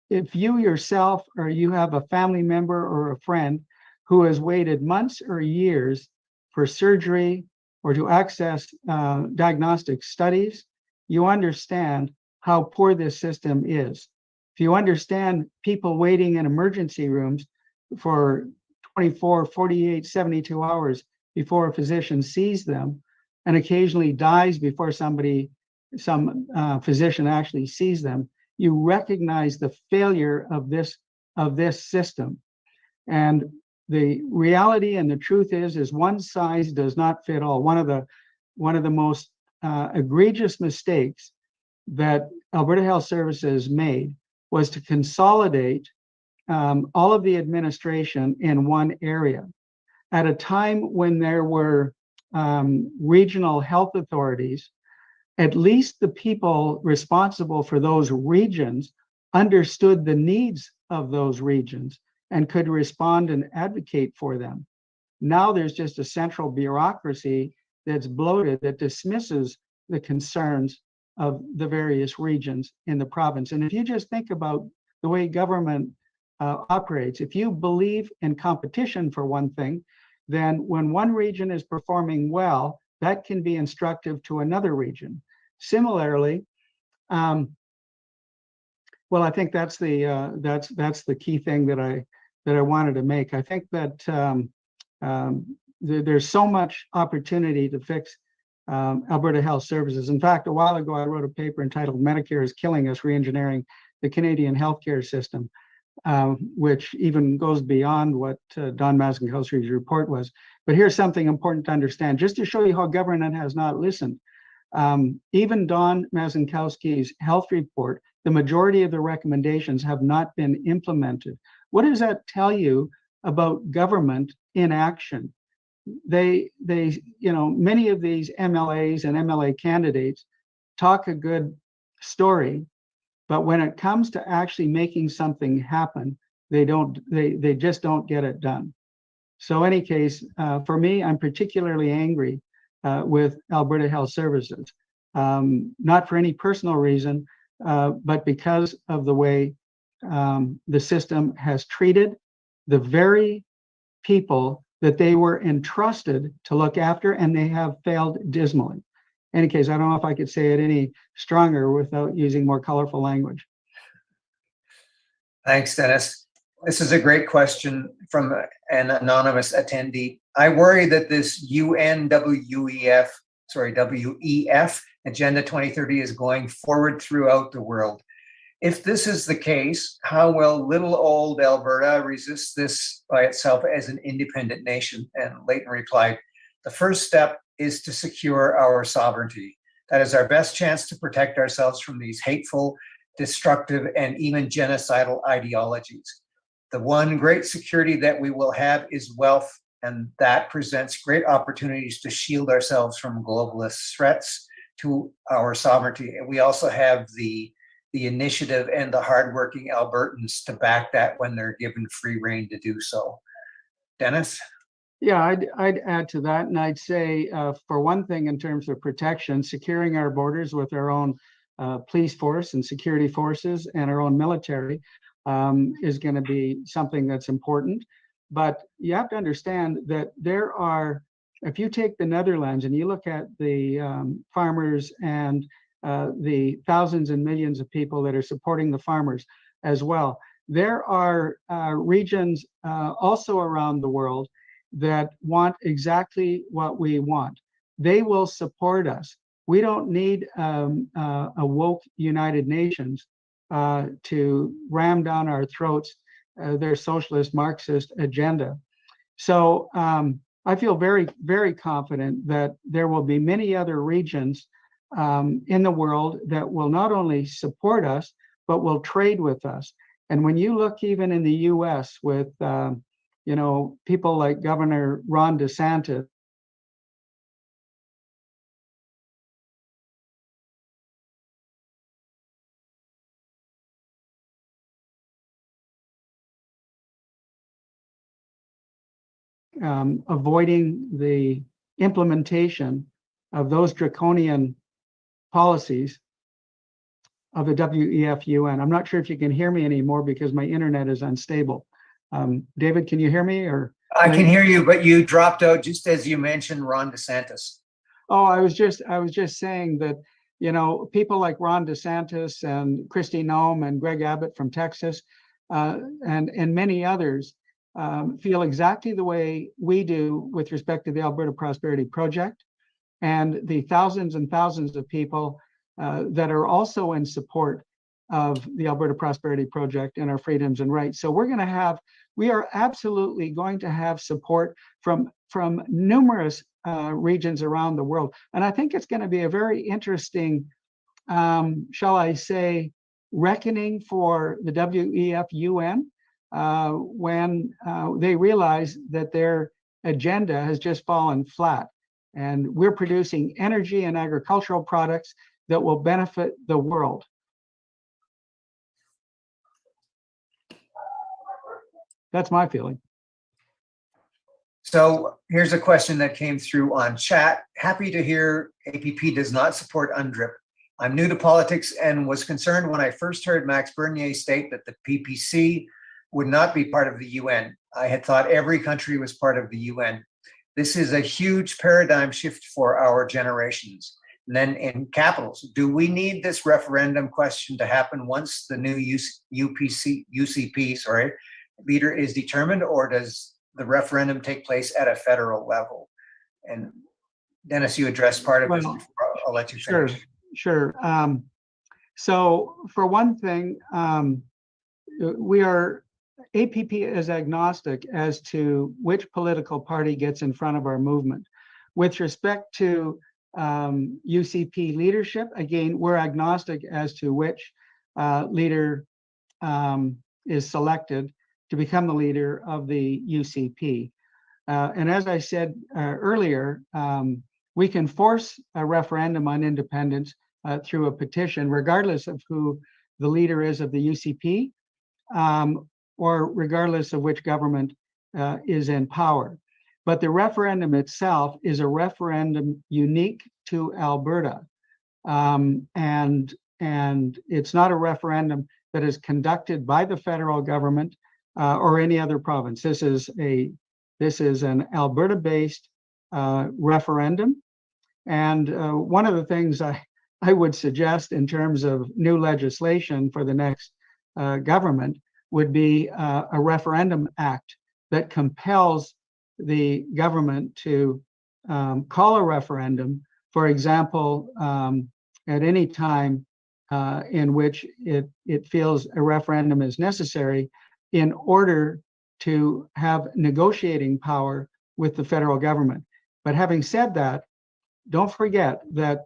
yourself or you have a family member or a friend who has waited months or years for surgery or to access diagnostic studies, you understand how poor this system is. If you understand people waiting in emergency rooms for 24, 48, 72 hours before a physician sees them, and occasionally dies before some physician actually sees them, you recognize the failure of this system. And the reality and the truth is one size does not fit all. One of the most egregious mistakes that Alberta Health Services made was to consolidate all of the administration in one area at a time when there were regional health authorities. At least the people responsible for those regions understood the needs of those regions and could respond and advocate for them. Now there's just a central bureaucracy that's bloated that dismisses the concerns of the various regions in the province. And if you just think about the way government operates, if you believe in competition for one thing, then when one region is performing well, that can be instructive to another region. Similarly, well, I think that's the key thing that I wanted to make. I think that there's so much opportunity to fix Alberta Health Services. In fact, a while ago, I wrote a paper entitled "Medicare is Killing Us: Reengineering the Canadian Healthcare System," which even goes beyond what Don Mazankowski's report was. But here's something important to understand, just to show you how government has not listened. Even Don Mazankowski's health report, the majority of the recommendations have not been implemented. What does that tell you about government inaction? Many of these MLAs and MLA candidates talk a good story, but when it comes to actually making something happen, they just don't get it done. So any case, for me, I'm particularly angry with Alberta Health Services, not for any personal reason, but because of the way the system has treated the very people that they were entrusted to look after, and they have failed dismally. In any case, I don't know if I could say it any stronger without using more colorful language. Thanks, Dennis. This is a great question from an anonymous attendee. I worry that this WEF Agenda 2030 is going forward throughout the world. If this is the case, how will little old Alberta resist this by itself as an independent nation? And Leighton replied, the first step is to secure our sovereignty. That is our best chance to protect ourselves from these hateful, destructive, and even genocidal ideologies. The one great security that we will have is wealth, and that presents great opportunities to shield ourselves from globalist threats to our sovereignty. And we also have the initiative and the hardworking Albertans to back that when they're given free rein to do so. Dennis? Yeah, I'd add to that, and I'd say, for one thing, in terms of protection, securing our borders with our own police force and security forces and our own military is going to be something that's important. But you have to understand that there are, if you take the Netherlands and you look at the farmers and the thousands and millions of people that are supporting the farmers as well, there are regions also around the world that want exactly what we want. They will support us We don't need a woke United Nations to ram down our throats their socialist Marxist agenda. So I feel very, very confident that there will be many other regions in the world that will not only support us, but will trade with us. And when you look even in the US with, people like Governor Ron DeSantis, avoiding the implementation of those draconian policies of the WEF-UN. I'm not sure if you can hear me anymore because my internet is unstable. David, can you hear me? Or I can hear you, but you dropped out just as you mentioned Ron DeSantis. Oh, I was just saying that, people like Ron DeSantis and Kristi Noem and Greg Abbott from Texas and many others feel exactly the way we do with respect to the Alberta Prosperity Project and the thousands and thousands of people that are also in support of the Alberta Prosperity Project and our freedoms and rights. So we are absolutely going to have support from numerous regions around the world. And I think it's going to be a very interesting, shall I say, reckoning for the WEF-UN when they realize that their agenda has just fallen flat. And we're producing energy and agricultural products that will benefit the world. That's my feeling. So here's a question that came through on chat. Happy to hear APP does not support UNDRIP. I'm new to politics and was concerned when I first heard Max Bernier state that the PPC would not be part of the UN. I had thought every country was part of the UN. This is a huge paradigm shift for our generations. And then in capitals, do we need this referendum question to happen once the new UCP leader is determined, or does the referendum take place at a federal level? And Dennis, you addressed part of this before. I'll let you finish. Sure. So for one thing, APP is agnostic as to which political party gets in front of our movement. With respect to UCP leadership, again, we're agnostic as to which leader is selected to become the leader of the UCP. And as I said earlier, we can force a referendum on independence through a petition, regardless of who the leader is of the UCP, or regardless of which government is in power. But the referendum itself is a referendum unique to Alberta. And it's not a referendum that is conducted by the federal government or any other province. This is an Alberta-based referendum. And one of the things I would suggest in terms of new legislation for the next government would be a referendum act that compels the government to call a referendum, for example, at any time in which it feels a referendum is necessary in order to have negotiating power with the federal government. But having said that, don't forget that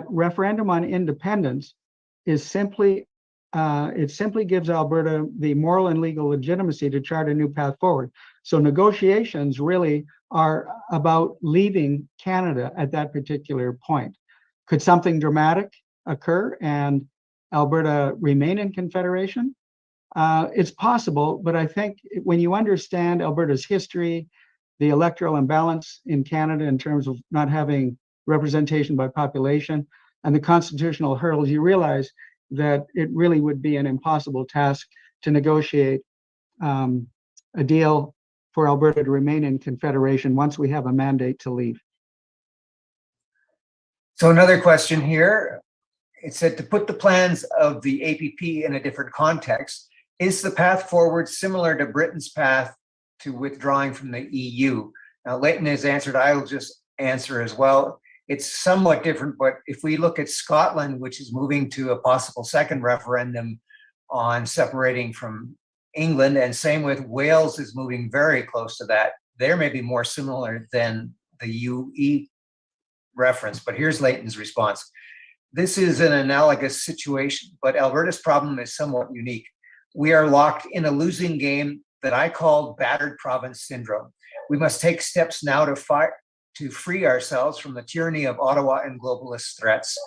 referendum on independence is simply it simply gives Alberta the moral and legal legitimacy to chart a new path forward. So negotiations really are about leaving Canada at that particular point. Could something dramatic occur and Alberta remain in Confederation? It's possible, but I think when you understand Alberta's history, the electoral imbalance in Canada in terms of not having representation by population and the constitutional hurdles, you realize that it really would be an impossible task to negotiate a deal for Alberta to remain in Confederation once we have a mandate to leave. So another question here. It said to put the plans of the APP in a different context, is the path forward similar to Britain's path to withdrawing from the EU? Now, Leighton has answered, I will just answer as well. It's somewhat different, but if we look at Scotland, which is moving to a possible second referendum on separating from England, and same with Wales is moving very close to that. They're maybe more similar than the UE reference, but here's Leighton's response. This is an analogous situation, but Alberta's problem is somewhat unique. We are locked in a losing game that I call battered province syndrome. We must take steps now to free ourselves from the tyranny of Ottawa and globalist threats.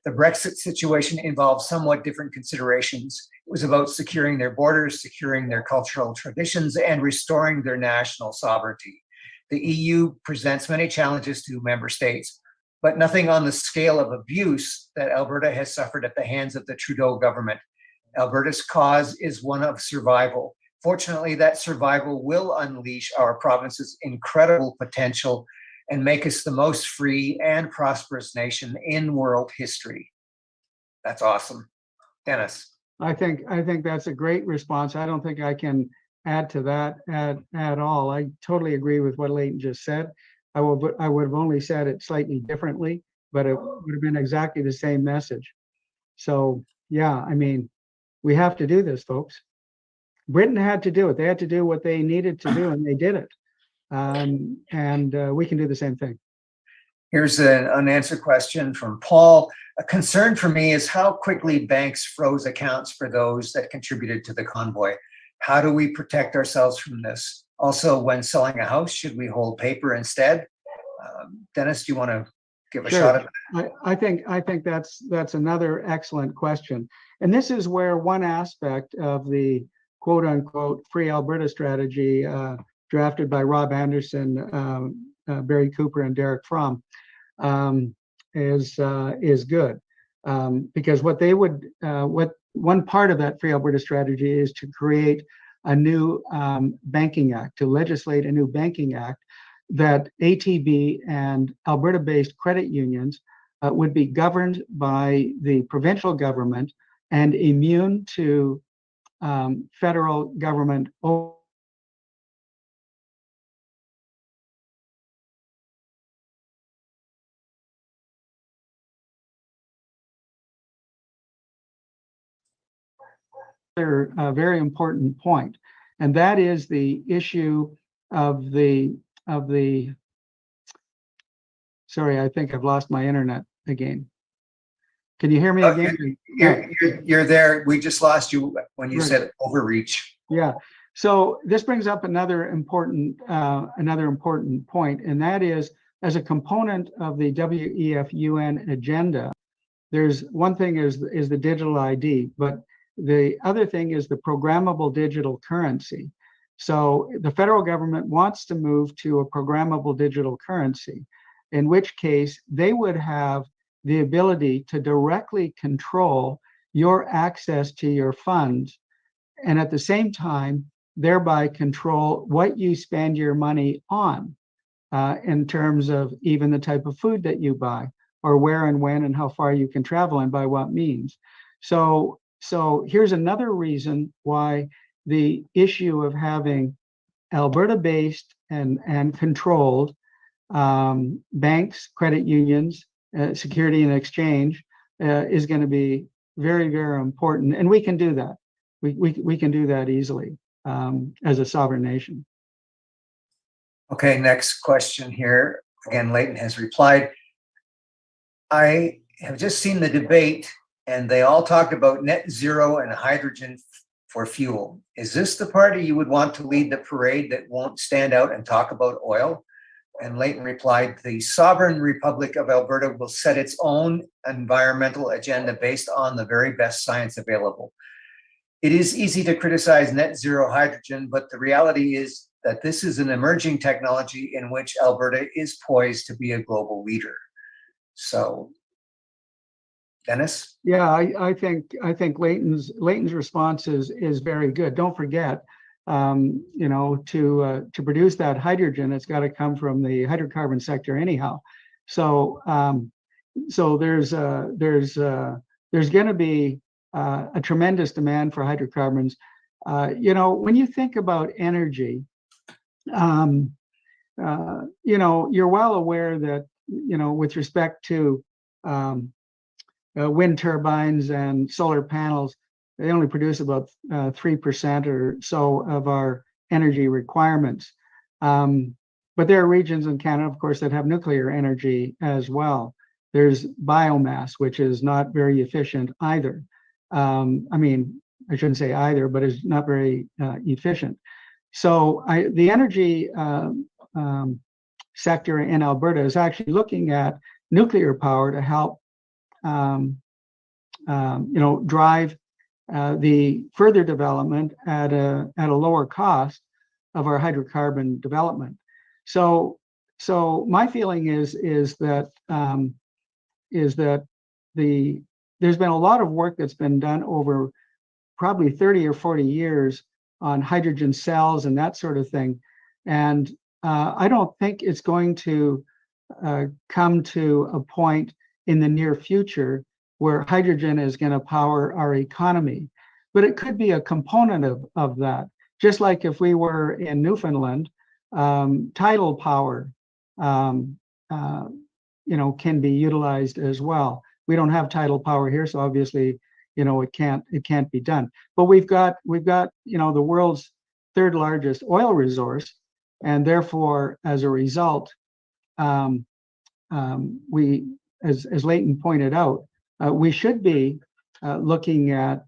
The Brexit situation involves somewhat different considerations. It was about securing their borders, securing their cultural traditions, and restoring their national sovereignty. The EU presents many challenges to member states, but nothing on the scale of abuse that Alberta has suffered at the hands of the Trudeau government. Alberta's cause is one of survival. Fortunately, that survival will unleash our province's incredible potential and make us the most free and prosperous nation in world history. That's awesome. Dennis. I think that's a great response. I don't think I can add to that at all. I totally agree with what Leighton just said. I would have only said it slightly differently, but it would have been exactly the same message. So yeah, I mean, we have to do this, folks. Britain had to do it. They had to do what they needed to do, and they did it. And we can do the same thing. Here's an unanswered question from Paul. A concern for me is how quickly banks froze accounts for those that contributed to the convoy. How do we protect ourselves from this? Also, when selling a house, should we hold paper instead? Dennis, do you want to give a shot at that? I think that's another excellent question. And this is where one aspect of the quote unquote free Alberta strategy drafted by Rob Anderson, Barry Cooper, and Derek Fromm is good. Because what one part of that free Alberta strategy is to create a new banking act, to legislate a new banking act that ATB and Alberta-based credit unions would be governed by the provincial government and immune to federal government a very important point, and that is the issue of the sorry, I think I've lost my internet again. Can you hear me again? You're there. We just lost you when you Right. said overreach. Yeah. So this brings up another important point, and that is, as a component of the WEF UN agenda, there's one thing is the digital ID, but the other thing is the programmable digital currency. So the federal government wants to move to a programmable digital currency, in which case they would have the ability to directly control your access to your funds, and at the same time, thereby control what you spend your money on in terms of even the type of food that you buy, or where and when and how far you can travel and by what means. So here's another reason why the issue of having Alberta-based and controlled banks, credit unions, security and exchange is going to be very, very important. And we can do that. We can do that easily as a sovereign nation. Okay, next question here. Again, Leighton has replied. I have just seen the debate and they all talked about net zero and hydrogen for fuel. Is this the party you would want to lead the parade that won't stand out and talk about oil? And Leighton replied, the sovereign Republic of Alberta will set its own environmental agenda based on the very best science available. It is easy to criticize net zero hydrogen, but the reality is that this is an emerging technology in which Alberta is poised to be a global leader. So, Dennis? Yeah, I think Leighton's response is very good. Don't forget, to produce that hydrogen, it's got to come from the hydrocarbon sector anyhow. So there's going to be a tremendous demand for hydrocarbons. When you think about energy, you're well aware that with respect to wind turbines and solar panels, they only produce about 3% or so of our energy requirements. But there are regions in Canada, of course, that have nuclear energy as well. There's biomass, which is not very efficient either. I mean, I shouldn't say either, but it's not very efficient. So the energy sector in Alberta is actually looking at nuclear power to help, drive the further development at a lower cost of our hydrocarbon development. So my feeling is that there's been a lot of work that's been done over probably 30 or 40 years on hydrogen cells and that sort of thing. And I don't think it's going to come to a point in the near future where hydrogen is going to power our economy. But it could be a component of that. Just like if we were in Newfoundland, tidal power, can be utilized as well. We don't have tidal power here, so obviously, it can't be done. But we've got the world's third largest oil resource, and therefore, as a result, we, as Leighton pointed out, we should be looking at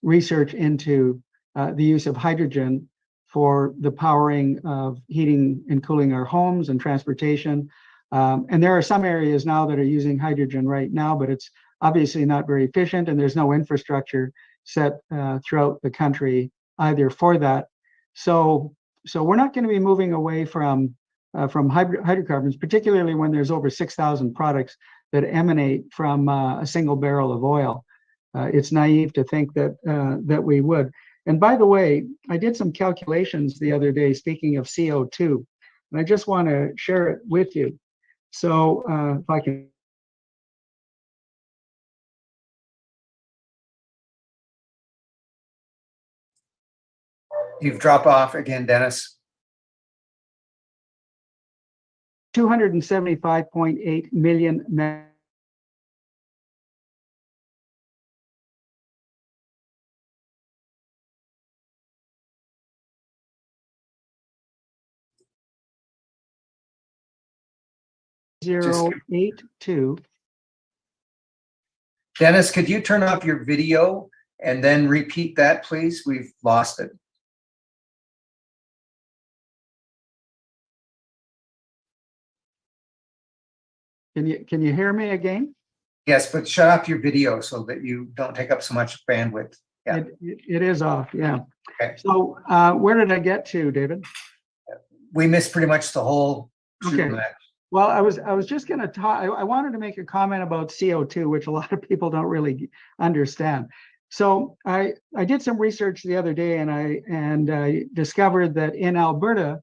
research into the use of hydrogen for the powering of heating and cooling our homes and transportation. And there are some areas now that are using hydrogen right now, but it's obviously not very efficient, and there's no infrastructure set throughout the country either for that. So we're not going to be moving away from hydrocarbons, particularly when there's over 6,000 products that emanate from a single barrel of oil. It's naive to think that we would. And by the way, I did some calculations the other day, speaking of CO2, and I just want to share it with you. So if I can. You've dropped off again, Dennis. 275.8 million Just- 082. Dennis, could you turn off your video and then repeat that, please? We've lost it. Can you hear me again? Yes, but shut off your video so that you don't take up so much bandwidth. Yeah. It is off, yeah. Okay. So where did I get to, David? We missed pretty much the whole shooting Okay. match. Well, I was just going to talk. I wanted to make a comment about CO2, which a lot of people don't really understand. So I did some research the other day, and I discovered that in Alberta,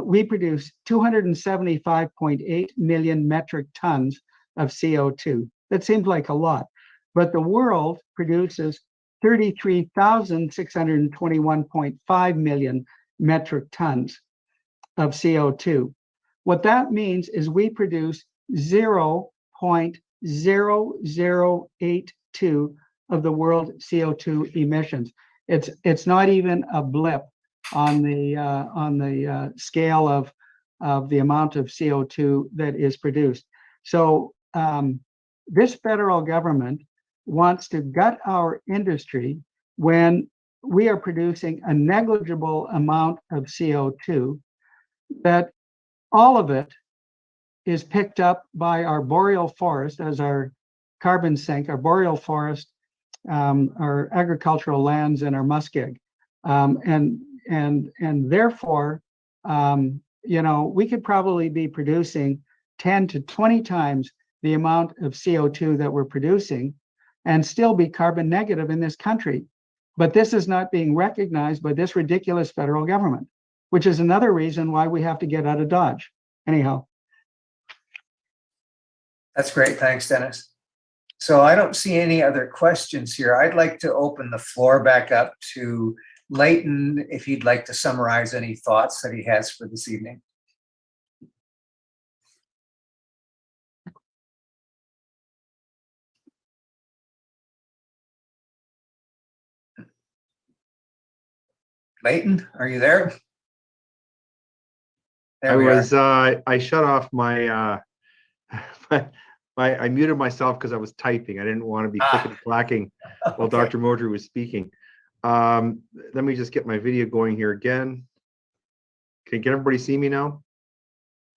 we produce 275.8 million metric tons of CO2. That seems like a lot, but the world produces 33,621.5 million metric tons of CO2. What that means is we produce 0.0082 of the world CO2 emissions. It's not even a blip on the scale of the amount of CO2 that is produced. So this federal government wants to gut our industry when we are producing a negligible amount of CO2, that all of it is picked up by our boreal forest as our carbon sink, our boreal forest, our agricultural lands, and our muskeg. And therefore, we could probably be producing 10 to 20 times the amount of CO2 that we're producing and still be carbon negative in this country. But this is not being recognized by this ridiculous federal government, which is another reason why we have to get out of Dodge. Anyhow. That's great. Thanks, Dennis. So I don't see any other questions here. I'd like to open the floor back up to Leighton, if he'd like to summarize any thoughts that he has for this evening. Leighton, are you there? There I we was, are. I shut off my, I muted myself because I was typing. I didn't want to be clicking and clacking while Okay. Dr. Modry was speaking. Let me just get my video going here again. Can everybody see me now?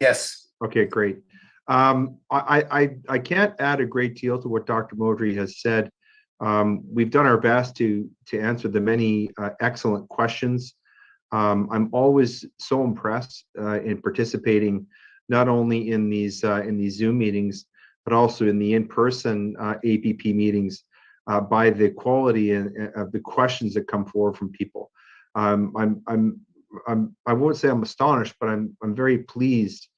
Yes. Okay, great. I can't add a great deal to what Dr. Modry has said. We've done our best to answer the many excellent questions. I'm always so impressed in participating not only in these Zoom meetings, but also in the in-person APP meetings by the quality of the questions that come forward from people. I won't say I'm astonished, but I'm very pleased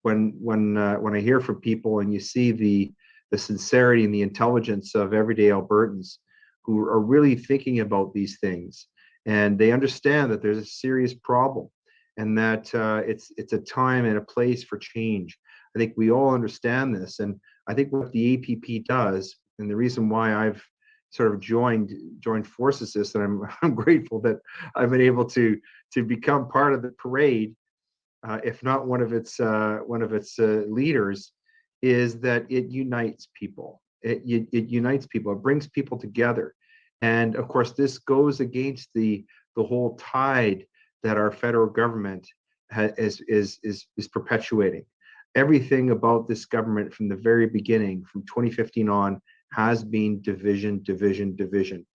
when I hear from people and you see the sincerity and the intelligence of everyday Albertans who are really thinking about these things, and they understand that there's a serious problem and that it's a time and a place for change. I think we all understand this, and I think what the APP does, and the reason why I've sort of joined forces this, and I'm grateful that I've been able to become part of the parade, if not one of its leaders, is that it unites people. It unites people. It brings people together, and of course, this goes against the whole tide that our federal government is perpetuating. Everything about this government from the very beginning, from 2015 on, has been division, division, division.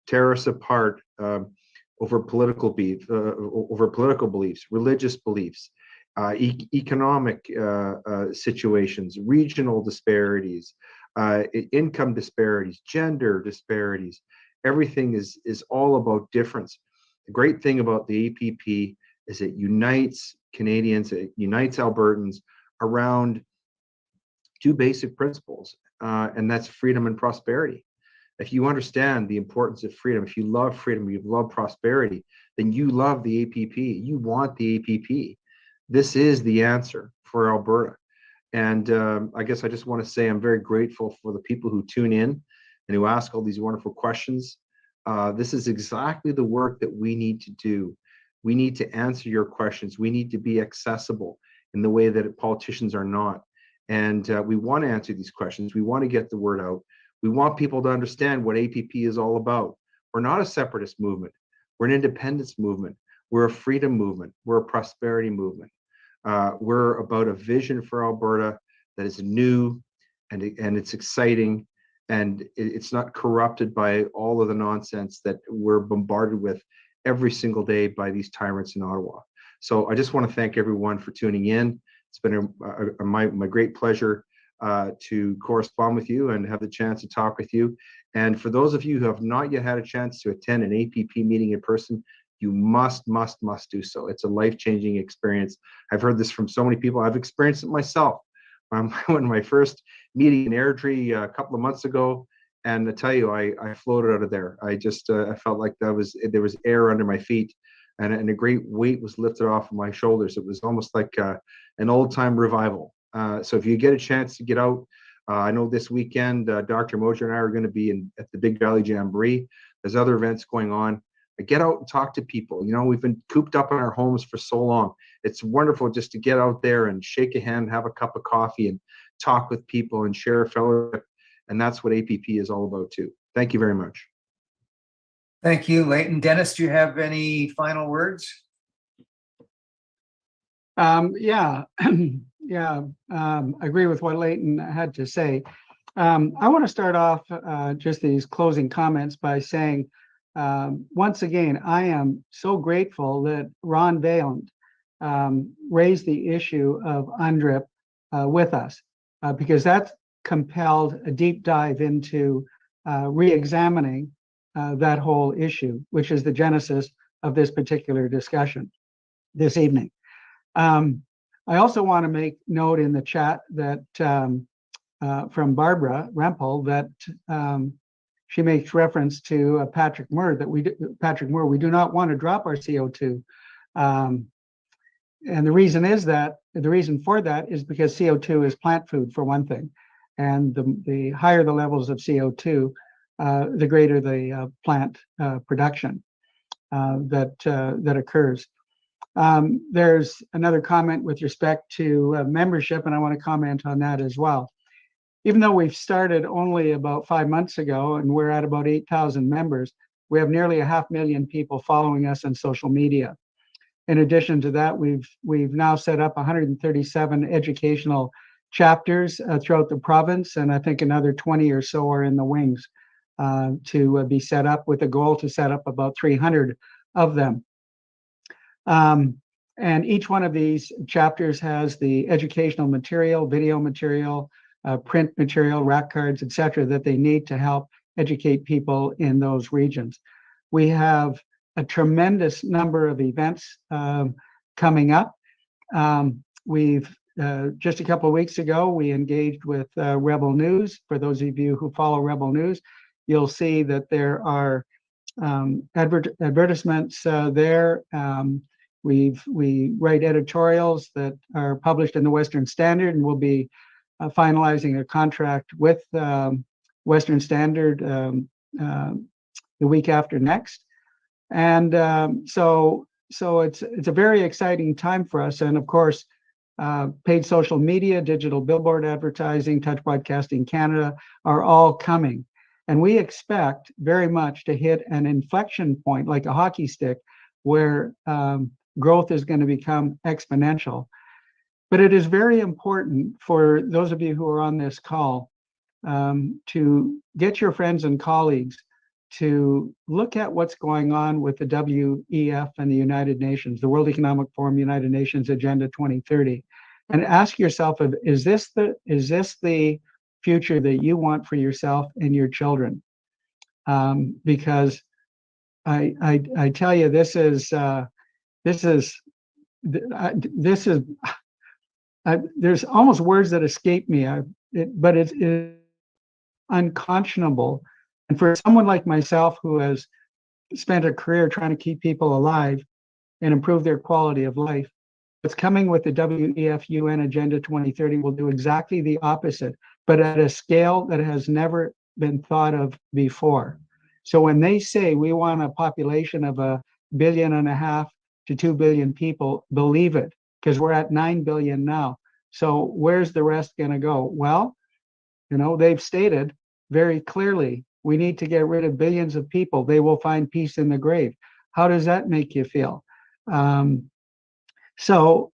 Tear us apart over political beliefs, religious beliefs, economic situations, regional disparities, income disparities, gender disparities. Everything is all about difference. The great thing about the APP is it unites Canadians, it unites Albertans around two basic principles, and that's freedom and prosperity. If you understand the importance of freedom, if you love freedom, you love prosperity, then you love the APP. You want the APP. This is the answer for Alberta. And I guess I just want to say I'm very grateful for the people who tune in and who ask all these wonderful questions. This is exactly the work that we need to do. We need to answer your questions. We need to be accessible in the way that politicians are not. And we want to answer these questions. We want to get the word out. We want people to understand what APP is all about. We're not a separatist movement. We're an independence movement. We're a freedom movement. We're a prosperity movement. We're about a vision for Alberta that is new and it's exciting, and it's not corrupted by all of the nonsense that we're bombarded with every single day by these tyrants in Ottawa. So I just want to thank everyone for tuning in. It's been my great pleasure to correspond with you and have the chance to talk with you. And for those of you who have not yet had a chance to attend an APP meeting in person, you must do so. It's a life-changing experience. I've heard this from so many people. I've experienced it myself. I went to my first meeting in Airdrie a couple of months ago, and I tell you, I floated out of there. I just I felt like there was air under my feet, and a great weight was lifted off of my shoulders. It was almost like an old-time revival. So if you get a chance to get out, I know this weekend Dr. Modry and I are going to be at the Big Valley Jamboree. There's other events going on. Get out and talk to people. You know, we've been cooped up in our homes for so long. It's wonderful just to get out there and shake a hand, have a cup of coffee, and talk with people and share a fellowship. And that's what APP is all about too. Thank you very much. Thank you, Leighton. Dennis, do you have any final words? Yeah, agree with what Leighton had to say. I want to start off just these closing comments by saying, once again, I am so grateful that Ron Vaillant raised the issue of UNDRIP with us, because that compelled a deep dive into re-examining that whole issue, which is the genesis of this particular discussion this evening. I also want to make note in the chat that from Barbara Rempel that she makes reference to Patrick Moore, that we do not want to drop our CO2. And the reason for that is because CO2 is plant food, for one thing. And the higher the levels of CO2, the greater the plant production. that occurs. There's another comment with respect to membership, and I want to comment on that as well. Even though we've started only about 5 months ago and we're at about 8,000 members, we have nearly 500,000 people following us on social media. In addition to that, we've now set up 137 educational chapters throughout the province, and I think another 20 or so are in the wings to be set up, with a goal to set up about 300 of them. And each one of these chapters has the educational material, video material, print material, rack cards, etc., that they need to help educate people in those regions. We have a tremendous number of events coming up. We've just a couple of weeks ago, we engaged with Rebel News. For those of you who follow Rebel News, you'll see that there are advertisements there. We write editorials that are published in the Western Standard, and we'll be finalizing a contract with Western Standard the week after next. And so it's a very exciting time for us. And of course, paid social media, digital billboard advertising, Touch Broadcasting Canada are all coming. And we expect very much to hit an inflection point, like a hockey stick, where growth is going to become exponential. But it is very important for those of you who are on this call to get your friends and colleagues to look at what's going on with the WEF and the United Nations, the World Economic Forum, United Nations Agenda 2030, and ask yourself, is this the future that you want for yourself and your children? Because I tell you, this is there's almost words that escape me, but it's unconscionable. And for someone like myself, who has spent a career trying to keep people alive and improve their quality of life, what's coming with the WEF UN Agenda 2030 will do exactly the opposite, but at a scale that has never been thought of before. So when they say we want a population of 1.5 billion to 2 billion people, believe it, because we're at 9 billion now. So where's the rest going to go? Well, they've stated very clearly, we need to get rid of billions of people. They will find peace in the grave. How does that make you feel? So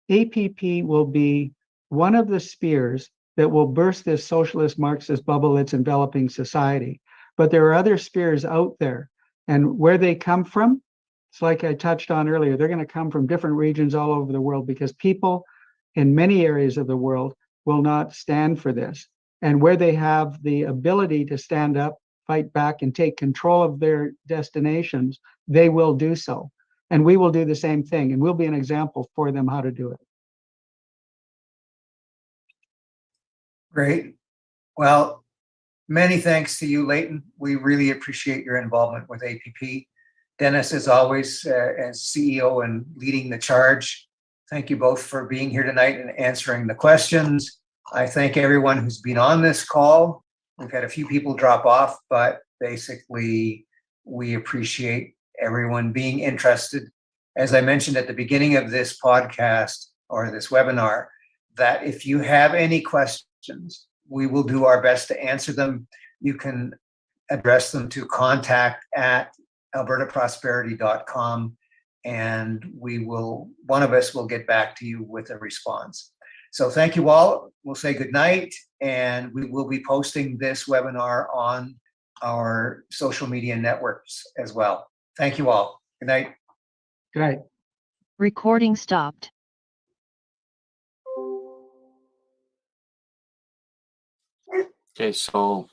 APP will be one of the spears that will burst this socialist Marxist bubble that's enveloping society. But there are other spears out there, and where they come from, it's like I touched on earlier, they're going to come from different regions all over the world, because people in many areas of the world will not stand for this. And where they have the ability to stand up, fight back, and take control of their destinations, they will do so. And we will do the same thing, and we'll be an example for them how to do it. Great. Well, many thanks to you, Leighton. We really appreciate your involvement with APP. Dennis, as always, as CEO and leading the charge, thank you both for being here tonight and answering the questions. I thank everyone who's been on this call. We've had a few people drop off, but basically we appreciate everyone being interested. As I mentioned at the beginning of this podcast or this webinar, that if you have any questions, we will do our best to answer them. You can address them to contact@albertaprosperity.com, and one of us will get back to you with a response. So thank you all. We'll say good night, and we will be posting this webinar on our social media networks as well. Thank you all. Good night. Good night. Recording stopped. Okay, so